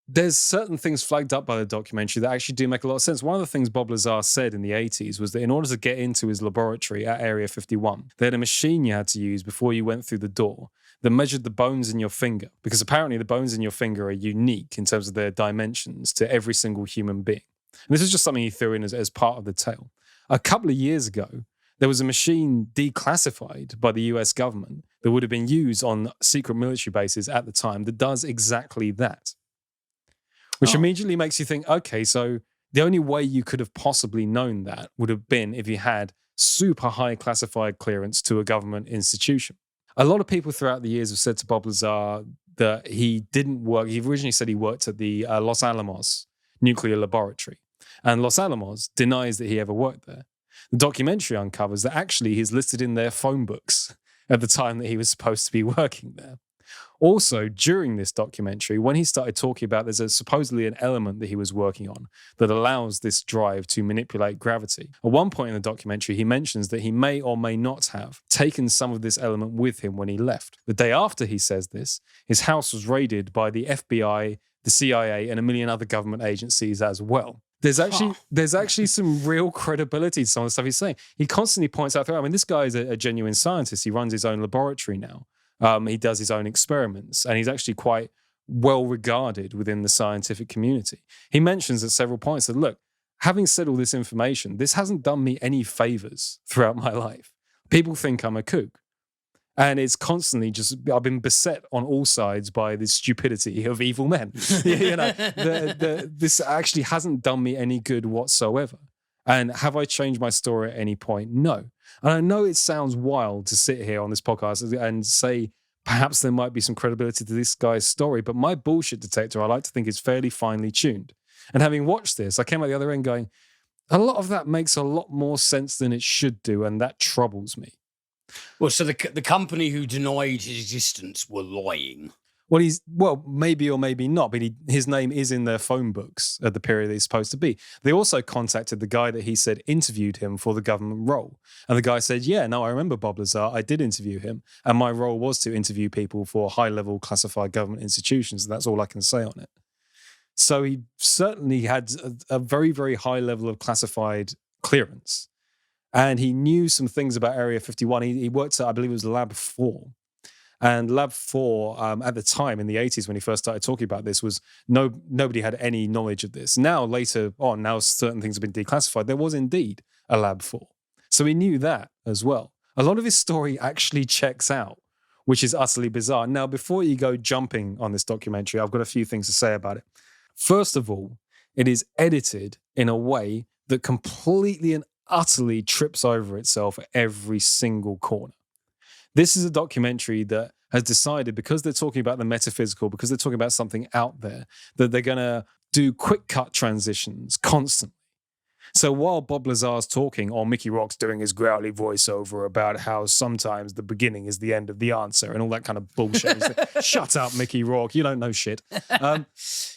There's certain things flagged up by the documentary that actually do make a lot of sense. One of the things Bob Lazar said in the 80s was that in order to get into his laboratory at Area 51, they had a machine you had to use before you went through the door that measured the bones in your finger, because apparently the bones in your finger are unique in terms of their dimensions to every single human being. And this is just something he threw in as part of the tale. A couple of years ago, there was a machine declassified by the US government that would have been used on secret military bases at the time that does exactly that. Which immediately makes you think, okay, so the only way you could have possibly known that would have been if you had super high classified clearance to a government institution. A lot of people throughout the years have said to Bob Lazar that he didn't work. He originally said he worked at the Los Alamos nuclear laboratory. And Los Alamos denies that he ever worked there. The documentary uncovers that actually he's listed in their phone books at the time that he was supposed to be working there. Also, during this documentary, when he started talking about there's supposedly an element that he was working on that allows this drive to manipulate gravity. At one point in the documentary, he mentions that he may or may not have taken some of this element with him when he left. The day after he says this, his house was raided by the FBI, the CIA, and a million other government agencies as well. There's actually some real credibility to some of the stuff he's saying. He constantly points out, I mean, this guy is a genuine scientist. He runs his own laboratory now. He does his own experiments, and he's actually quite well regarded within the scientific community. He mentions at several points that, look, having said all this information, this hasn't done me any favors throughout my life. People think I'm a kook. And it's constantly just, I've been beset on all sides by the stupidity of evil men. This actually hasn't done me any good whatsoever. And have I changed my story at any point? No. And I know it sounds wild to sit here on this podcast and say perhaps there might be some credibility to this guy's story, but my bullshit detector, I like to think, is fairly finely tuned. And having watched this, I came out the other end going, a lot of that makes a lot more sense than it should do, and that troubles me. Well, so the company who denied his existence were lying. Well, maybe or maybe not, but his name is in their phone books at the period that he's supposed to be. They also contacted the guy that he said interviewed him for the government role. And the guy said, yeah, no, I remember Bob Lazar. I did interview him. And my role was to interview people for high-level classified government institutions. And that's all I can say on it. So he certainly had a very, very high level of classified clearance. And he knew some things about Area 51. He worked at, I believe it was Lab 4. And Lab 4, at the time in the 80s when he first started talking about this, was nobody had any knowledge of this. Now, later on, now certain things have been declassified. There was indeed a Lab 4. So he knew that as well. A lot of his story actually checks out, which is utterly bizarre. Now, before you go jumping on this documentary, I've got a few things to say about it. First of all, it is edited in a way that completely and utterly trips over itself at every single corner. This is a documentary that has decided, because they're talking about the metaphysical, because they're talking about something out there, that they're going to do quick cut transitions constantly. So while Bob Lazar's talking, or Mickey Rourke's doing his growly voiceover about how sometimes the beginning is the end of the answer and all that kind of bullshit. Shut up, Mickey Rourke. You don't know shit.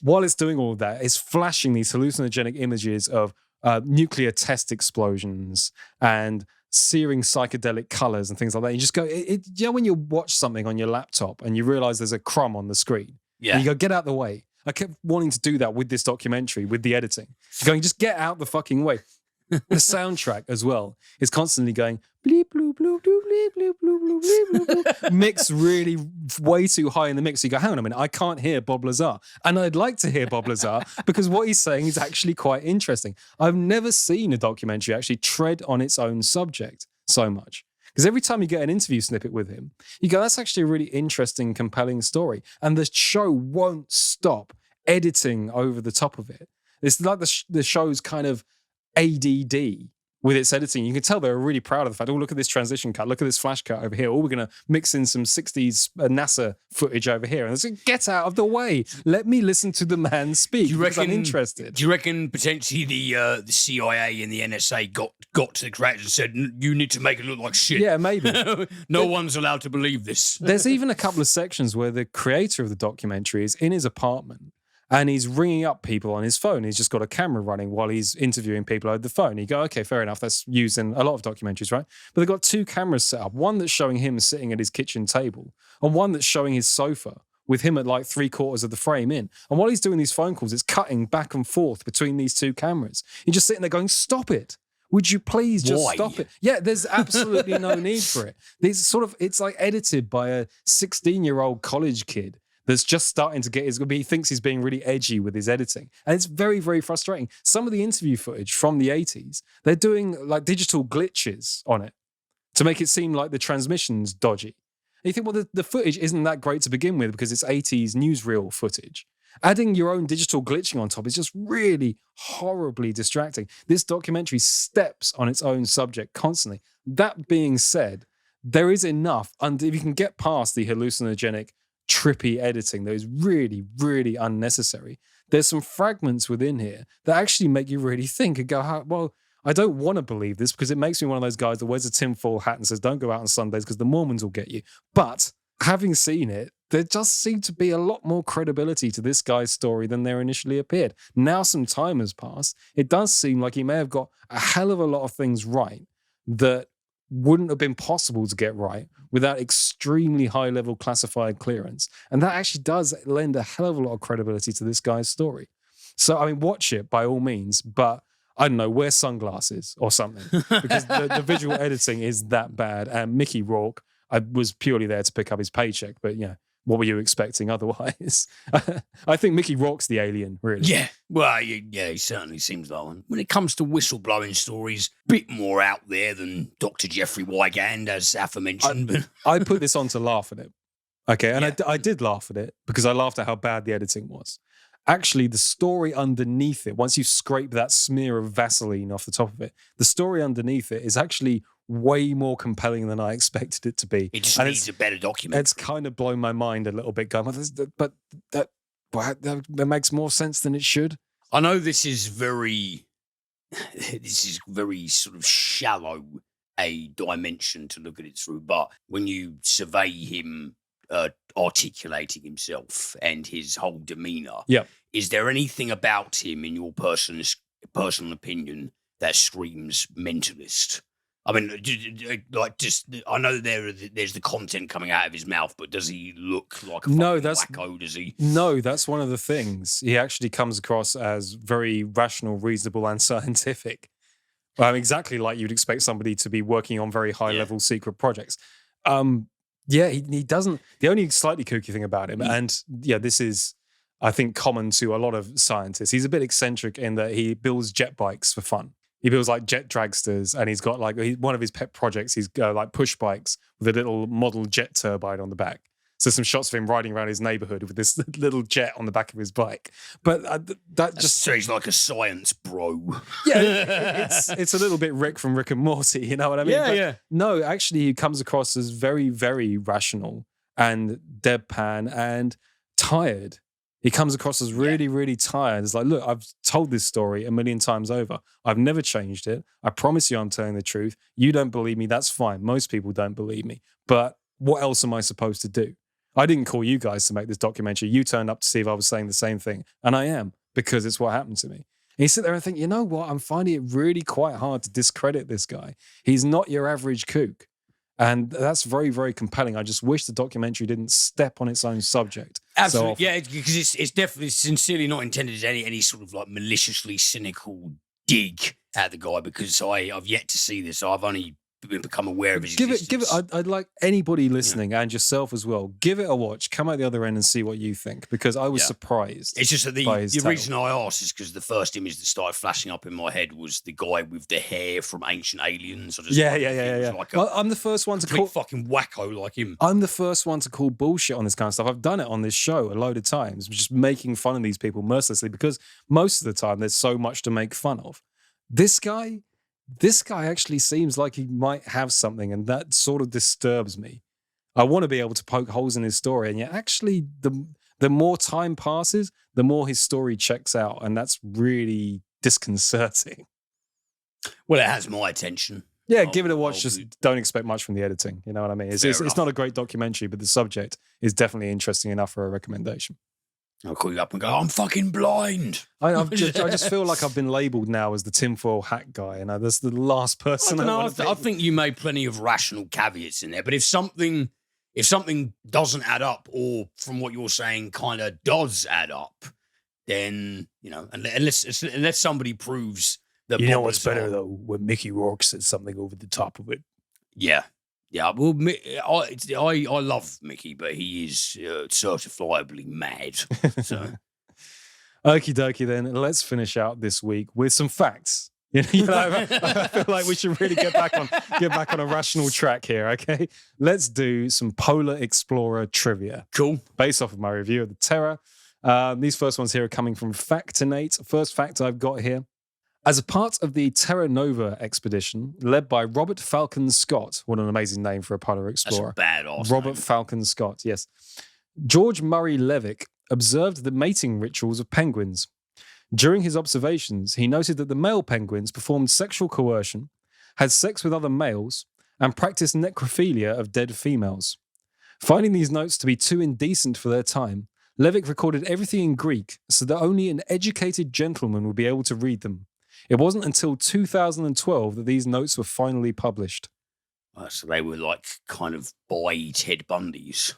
While it's doing all of that, it's flashing these hallucinogenic images of nuclear test explosions and searing psychedelic colors and things like that. You just go, you know, when you watch something on your laptop and you realize there's a crumb on the screen, and you go, get out the way. I kept wanting to do that with this documentary, with the editing. Going, just get out the fucking way. The soundtrack as well is constantly going bleep bloop bloop bloop bleep bloop bloop bloop bleep bloop bloop, mix really way too high in the mix. You go, hang on a minute, I can't hear Bob Lazar. And I'd like to hear Bob Lazar because what he's saying is actually quite interesting. I've never seen a documentary actually tread on its own subject so much. Because every time you get an interview snippet with him, you go, that's actually a really interesting, compelling story. And the show won't stop editing over the top of it. It's like the show's kind of ADD with its editing. You can tell they're really proud of the fact, oh, look at this transition cut, look at this flash cut over here. Oh, we're going to mix in some 60s NASA footage over here. And it's like, get out of the way. Let me listen to the man speak because I'm interested. Do you reckon potentially the CIA and the NSA got to the creators and said, you need to make it look like shit? Yeah, maybe. No one's allowed to believe this. There's even a couple of sections where the creator of the documentary is in his apartment and he's ringing up people on his phone. He's just got a camera running while he's interviewing people over the phone. You go, okay, fair enough. That's used in a lot of documentaries, right? But they've got two cameras set up. One that's showing him sitting at his kitchen table and one that's showing his sofa with him at like 3/4 of the frame in. And while he's doing these phone calls, it's cutting back and forth between these two cameras. You're just sitting there going, stop it. Would you please just stop it? Yeah, there's absolutely no need for it. It's like edited by a 16-year-old college kid that's just starting to get he thinks he's being really edgy with his editing. And it's very, very frustrating. Some of the interview footage from the 80s, they're doing like digital glitches on it to make it seem like the transmission's dodgy. And you think, well, the footage isn't that great to begin with because it's 80s newsreel footage. Adding your own digital glitching on top is just really horribly distracting. This documentary steps on its own subject constantly. That being said, there is enough, and if you can get past the hallucinogenic, trippy editing that is really, really unnecessary, there's some fragments within here that actually make you really think and go, well, I don't want to believe this because it makes me one of those guys that wears a tinfoil hat and says, don't go out on Sundays because the Mormons will get you. But having seen it, there just seemed to be a lot more credibility to this guy's story than there initially appeared. Now some time has passed. It does seem like he may have got a hell of a lot of things right that wouldn't have been possible to get right without extremely high-level classified clearance. And that actually does lend a hell of a lot of credibility to this guy's story. So, I mean, watch it by all means, but I don't know, wear sunglasses or something because the visual editing is that bad. And Mickey Rourke, I was purely there to pick up his paycheck, but yeah, what were you expecting otherwise? I think Mickey Rourke's the alien, really. Yeah, well, yeah, he certainly seems like one. When it comes to whistleblowing stories, bit more out there than Dr. Jeffrey Wigand, as aforementioned. I put this on to laugh at it. Okay, and yeah. I did laugh at it because I laughed at how bad the editing was. Actually, the story underneath it, once you scrape that smear of Vaseline off the top of it, the story underneath it is actually way more compelling than I expected it to be. It just needs a better document. It's kind of blown my mind a little bit, going, but that makes more sense than it should. I know this is very sort of shallow a dimension to look at it through, but when you survey him articulating himself and his whole demeanor, is there anything about him, in your personal opinion, that screams mentalist? I mean, I know there's the content coming out of his mouth, but does he look like a wacko? Does he? No, that's one of the things. He actually comes across as very rational, reasonable, and scientific. Exactly like you'd expect somebody to be working on very high-level secret projects. He doesn't. The only slightly kooky thing about him, and this is, I think, common to a lot of scientists. He's a bit eccentric in that he builds jet bikes for fun. He builds like jet dragsters, and he's got one of his pet projects. He's like push bikes with a little model jet turbine on the back. So some shots of him riding around his neighborhood with this little jet on the back of his bike. But so he's like a science bro. Yeah, it's a little bit Rick from Rick and Morty. You know what I mean? Yeah. No, actually, he comes across as very, very rational and deadpan and tired. He comes across as really, really tired. It's like, look, I've told this story a million times over. I've never changed it. I promise you I'm telling the truth. You don't believe me. That's fine. Most people don't believe me. But what else am I supposed to do? I didn't call you guys to make this documentary. You turned up to see if I was saying the same thing. And I am, because it's what happened to me. And you sit there and think, you know what? I'm finding it really quite hard to discredit this guy. He's not your average kook. And that's very, very compelling. I just wish the documentary didn't step on its own subject. Absolutely, because it's definitely sincerely not intended as any sort of like maliciously cynical dig at the guy, because I've yet to see this. I've only become aware of his Give existence. it. I'd like anybody listening and yourself as well. Give it a watch. Come out the other end and see what you think, because I was surprised. It's just that the tale. reason I asked is because the first image that started flashing up in my head was the guy with the hair from Ancient Aliens. Yeah. Like Well, I'm the first one to call fucking wacko like him. I'm the first one to call bullshit on this kind of stuff. I've done it on this show a load of times, just making fun of these people mercilessly, because most of the time there's so much to make fun of. This guy actually seems like he might have something, and that sort of disturbs me. I want to be able to poke holes in his story, and yet actually the more time passes, the more his story checks out, and that's really disconcerting. Well, it has my attention. Yeah, give it a watch. Just don't expect much from the editing. You know what I mean? It's not a great documentary, but the subject is definitely interesting enough for a recommendation. I'll call you up and go, I'm fucking blind. I just feel like I've been labelled now as the tinfoil hat guy, and that's the last person. I think you made plenty of rational caveats in there, but if something doesn't add up, or from what you're saying kind of does add up, then, you know, unless somebody proves that. You know what's better though, when Mickey Rourke says something over the top of it. Yeah. Well, I love Mickey, but he is certifiably mad. So, okie dokie, then let's finish out this week with some facts. You know, I feel like we should really get back on a rational track here. Okay, let's do some Polar Explorer trivia. Cool. Based off of my review of the Terror. These first ones here are coming from Factinate. First fact I've got here. As a part of the Terra Nova expedition, led by Robert Falcon Scott, what an amazing name for a polar explorer. That's a badass Robert name. Falcon Scott, yes. George Murray Levick observed the mating rituals of penguins. During his observations, he noted that the male penguins performed sexual coercion, had sex with other males, and practiced necrophilia of dead females. Finding these notes to be too indecent for their time, Levick recorded everything in Greek so that only an educated gentleman would be able to read them. It wasn't until 2012 that these notes were finally published. So they were like kind of boy Ted Bundys.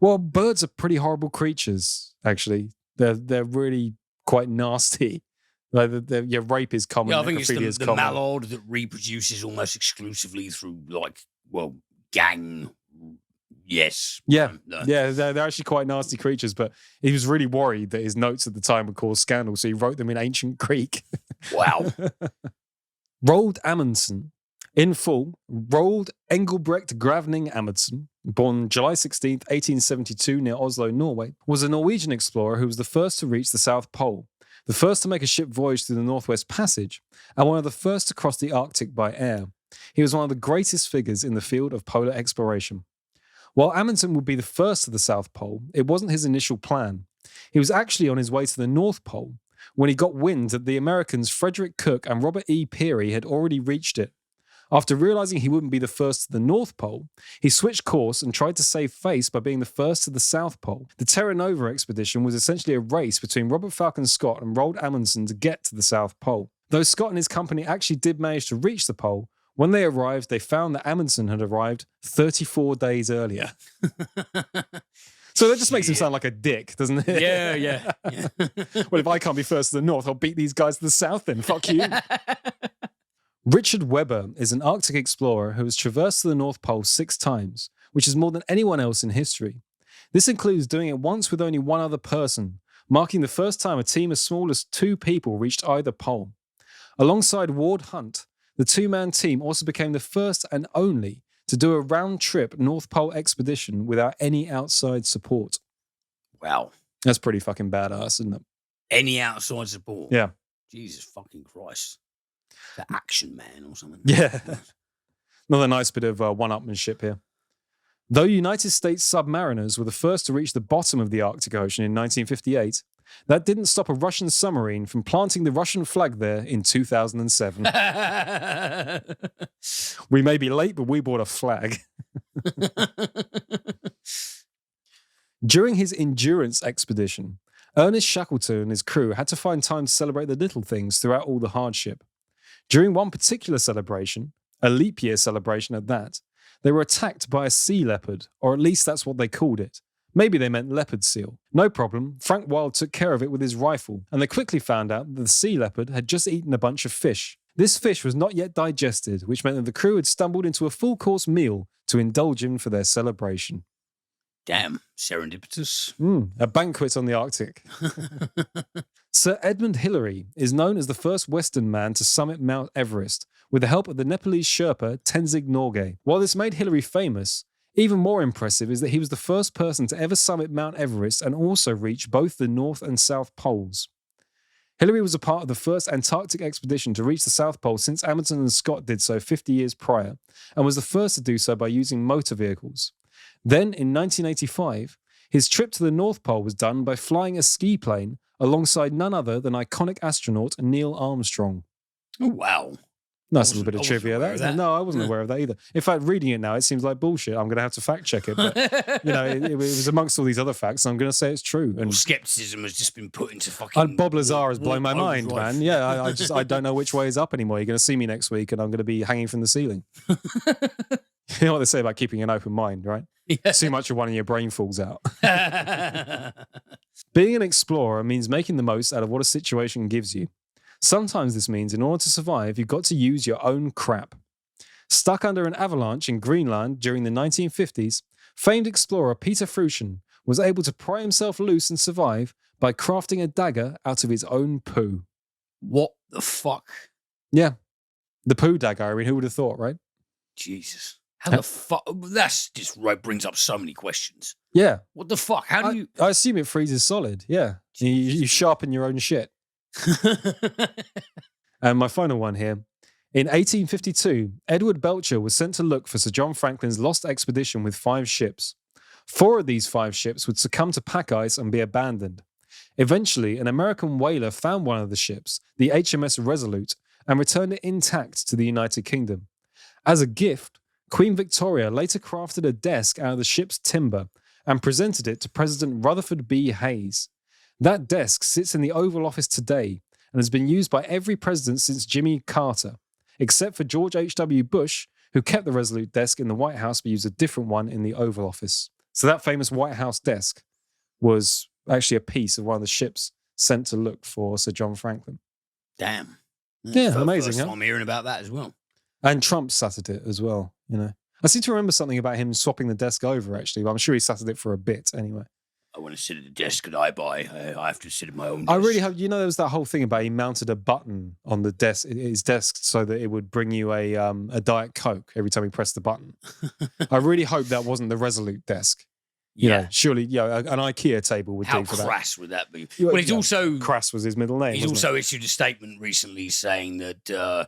Well, birds are pretty horrible creatures, actually. They're really quite nasty. Like your rape is common. Yeah, I think it's the common. mallard that reproduces almost exclusively through gang. Yes. Yeah. Yeah, they're actually quite nasty creatures, but he was really worried that his notes at the time would cause scandal, so he wrote them in ancient Greek. Wow. Roald Amundsen, in full, Roald Engelbrekt Gravning Amundsen, born July 16th, 1872 near Oslo, Norway, was a Norwegian explorer who was the first to reach the South Pole, the first to make a ship voyage through the Northwest Passage, and one of the first to cross the Arctic by air. He was one of the greatest figures in the field of polar exploration. While Amundsen would be the first to the South Pole, it wasn't his initial plan. He was actually on his way to the North Pole when he got wind that the Americans Frederick Cook and Robert E. Peary had already reached it. After realizing he wouldn't be the first to the North Pole, he switched course and tried to save face by being the first to the South Pole. The Terra Nova expedition was essentially a race between Robert Falcon Scott and Roald Amundsen to get to the South Pole. Though Scott and his company actually did manage to reach the pole, when they arrived, they found that Amundsen had arrived 34 days earlier. So that just makes him sound like a dick, doesn't it? Yeah. Well, if I can't be first to the north, I'll beat these guys to the south then. Fuck you. Richard Webber is an Arctic explorer who has traversed the North Pole 6 times, which is more than anyone else in history. This includes doing it once with only one other person, marking the first time a team as small as 2 people reached either pole. Alongside Ward Hunt, the 2-man team also became the first and only to do a round-trip North Pole expedition without any outside support. Wow. That's pretty fucking badass, isn't it? Any outside support? Yeah. Jesus fucking Christ. The Action Man or something. Yeah. Another nice bit of one-upmanship here. Though United States submariners were the first to reach the bottom of the Arctic Ocean in 1958, that didn't stop a Russian submarine from planting the Russian flag there in 2007. We may be late, but we bought a flag. During his endurance expedition, Ernest Shackleton and his crew had to find time to celebrate the little things throughout all the hardship. During one particular celebration, a leap year celebration at that, they were attacked by a sea leopard, or at least that's what they called it. Maybe they meant leopard seal. No problem, Frank Wilde took care of it with his rifle, and they quickly found out that the sea leopard had just eaten a bunch of fish. This fish was not yet digested, which meant that the crew had stumbled into a full-course meal to indulge in for their celebration. Damn, serendipitous. A banquet on the Arctic. Sir Edmund Hillary is known as the first Western man to summit Mount Everest with the help of the Nepalese Sherpa Tenzing Norgay. While this made Hillary famous, even more impressive is that he was the first person to ever summit Mount Everest and also reach both the North and South Poles. Hillary was a part of the first Antarctic expedition to reach the South Pole since Amundsen and Scott did so 50 years prior, and was the first to do so by using motor vehicles. Then, in 1985, his trip to the North Pole was done by flying a ski plane alongside none other than iconic astronaut Neil Armstrong. Oh, wow. Nice little bit of trivia there. No, I wasn't Yeah. aware of that either. In fact, reading it now, it seems like bullshit. I'm going to have to fact check it. But, it was amongst all these other facts, and I'm going to say it's true. Well, And skepticism has just been put into fucking... Bob Lazar has blown my mind, overdrive. man. Yeah, I don't know which way is up anymore. You're going to see me next week, and I'm going to be hanging from the ceiling. You know what they say about keeping an open mind, right? Yeah. Too much of one and your brain falls out. Being an explorer means making the most out of what a situation gives you. Sometimes this means in order to survive, you've got to use your own crap. Stuck under an avalanche in Greenland during the 1950s, famed explorer Peter Fruchen was able to pry himself loose and survive by crafting a dagger out of his own poo. What the fuck? Yeah. The poo dagger. I mean, who would have thought, right? Jesus. How the fuck? That's just brings up so many questions. Yeah. What the fuck? How do you... I assume it freezes solid. Yeah. You sharpen your own shit. And my final one here. In 1852, Edward Belcher was sent to look for Sir John Franklin's lost expedition with 5 ships. 4 of these 5 ships would succumb to pack ice and be abandoned. Eventually, an American whaler found one of the ships, the HMS Resolute, and returned it intact to the United Kingdom. As a gift, Queen Victoria later crafted a desk out of the ship's timber and presented it to President Rutherford B. Hayes. That desk sits in the Oval Office today and has been used by every president since Jimmy Carter, except for George H.W. Bush, who kept the Resolute desk in the White House but used a different one in the Oval Office. So that famous White House desk was actually a piece of one of the ships sent to look for Sir John Franklin. Damn. Yeah, That's amazing, First huh? time I'm hearing about that as well. And Trump sat at it as well, you know. I seem to remember something about him swapping the desk over, actually, but I'm sure he sat at it for a bit anyway. I want to sit at the desk that I buy. I have to sit at my own desk. I really hope, there was that whole thing about he mounted a button on the desk, his desk, so that it would bring you a Diet Coke every time he pressed the button. I really hope that wasn't the Resolute desk. You know, surely, an IKEA table would How do for that. crass would that be? Well, he's also... Crass was his middle name. He's wasn't also issued a statement recently saying that...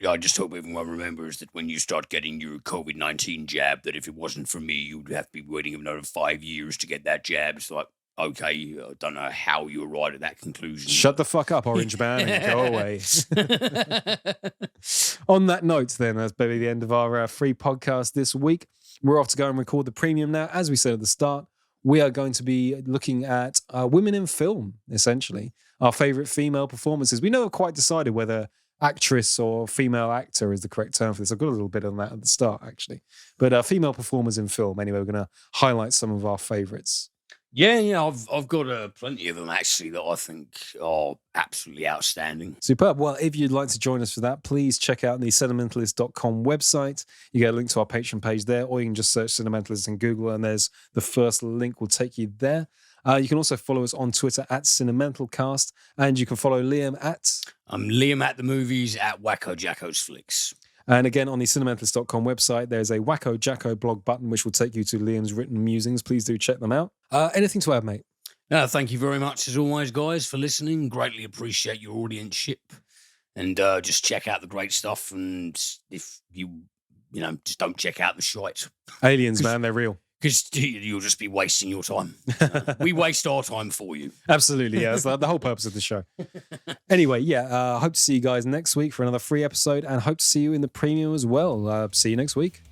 I just hope everyone remembers that when you start getting your COVID-19 jab, that if it wasn't for me, you'd have to be waiting another 5 years to get that jab. It's like, okay, I don't know how you arrived at that conclusion. Shut the fuck up, Orange Man, and go away. On that note, then, that's maybe the end of our free podcast this week. We're off to go and record the premium now. As we said at the start, we are going to be looking at women in film, essentially. Our favourite female performances. We never quite decided whether actress or female actor is the correct term for this. I've got a little bit on that at the start, actually. But female performers in film. Anyway, we're going to highlight some of our favourites. Yeah, I've got plenty of them, actually, that I think are absolutely outstanding. Superb. Well, if you'd like to join us for that, please check out the CINEMENTALIST.com website. You get a link to our Patreon page there, or you can just search Cinementalist in Google, and there's the first link will take you there. You can also follow us on Twitter at CinementalCast, and you can follow Liam at... I'm Liam at the movies at Wacko Jacko's Flicks. And again, on the Cinementalist.com website, there's a Wacko Jacko blog button, which will take you to Liam's written musings. Please do check them out. Anything to add, mate? No, thank you very much, as always, guys, for listening. Greatly appreciate your audienceship. And just check out the great stuff. And if you just don't check out the shite. Aliens, man, they're real. Because you'll just be wasting your time. We waste our time for you. Absolutely, yeah. That's the whole purpose of the show. Anyway, hope to see you guys next week for another free episode, and hope to see you in the premium as well. See you next week.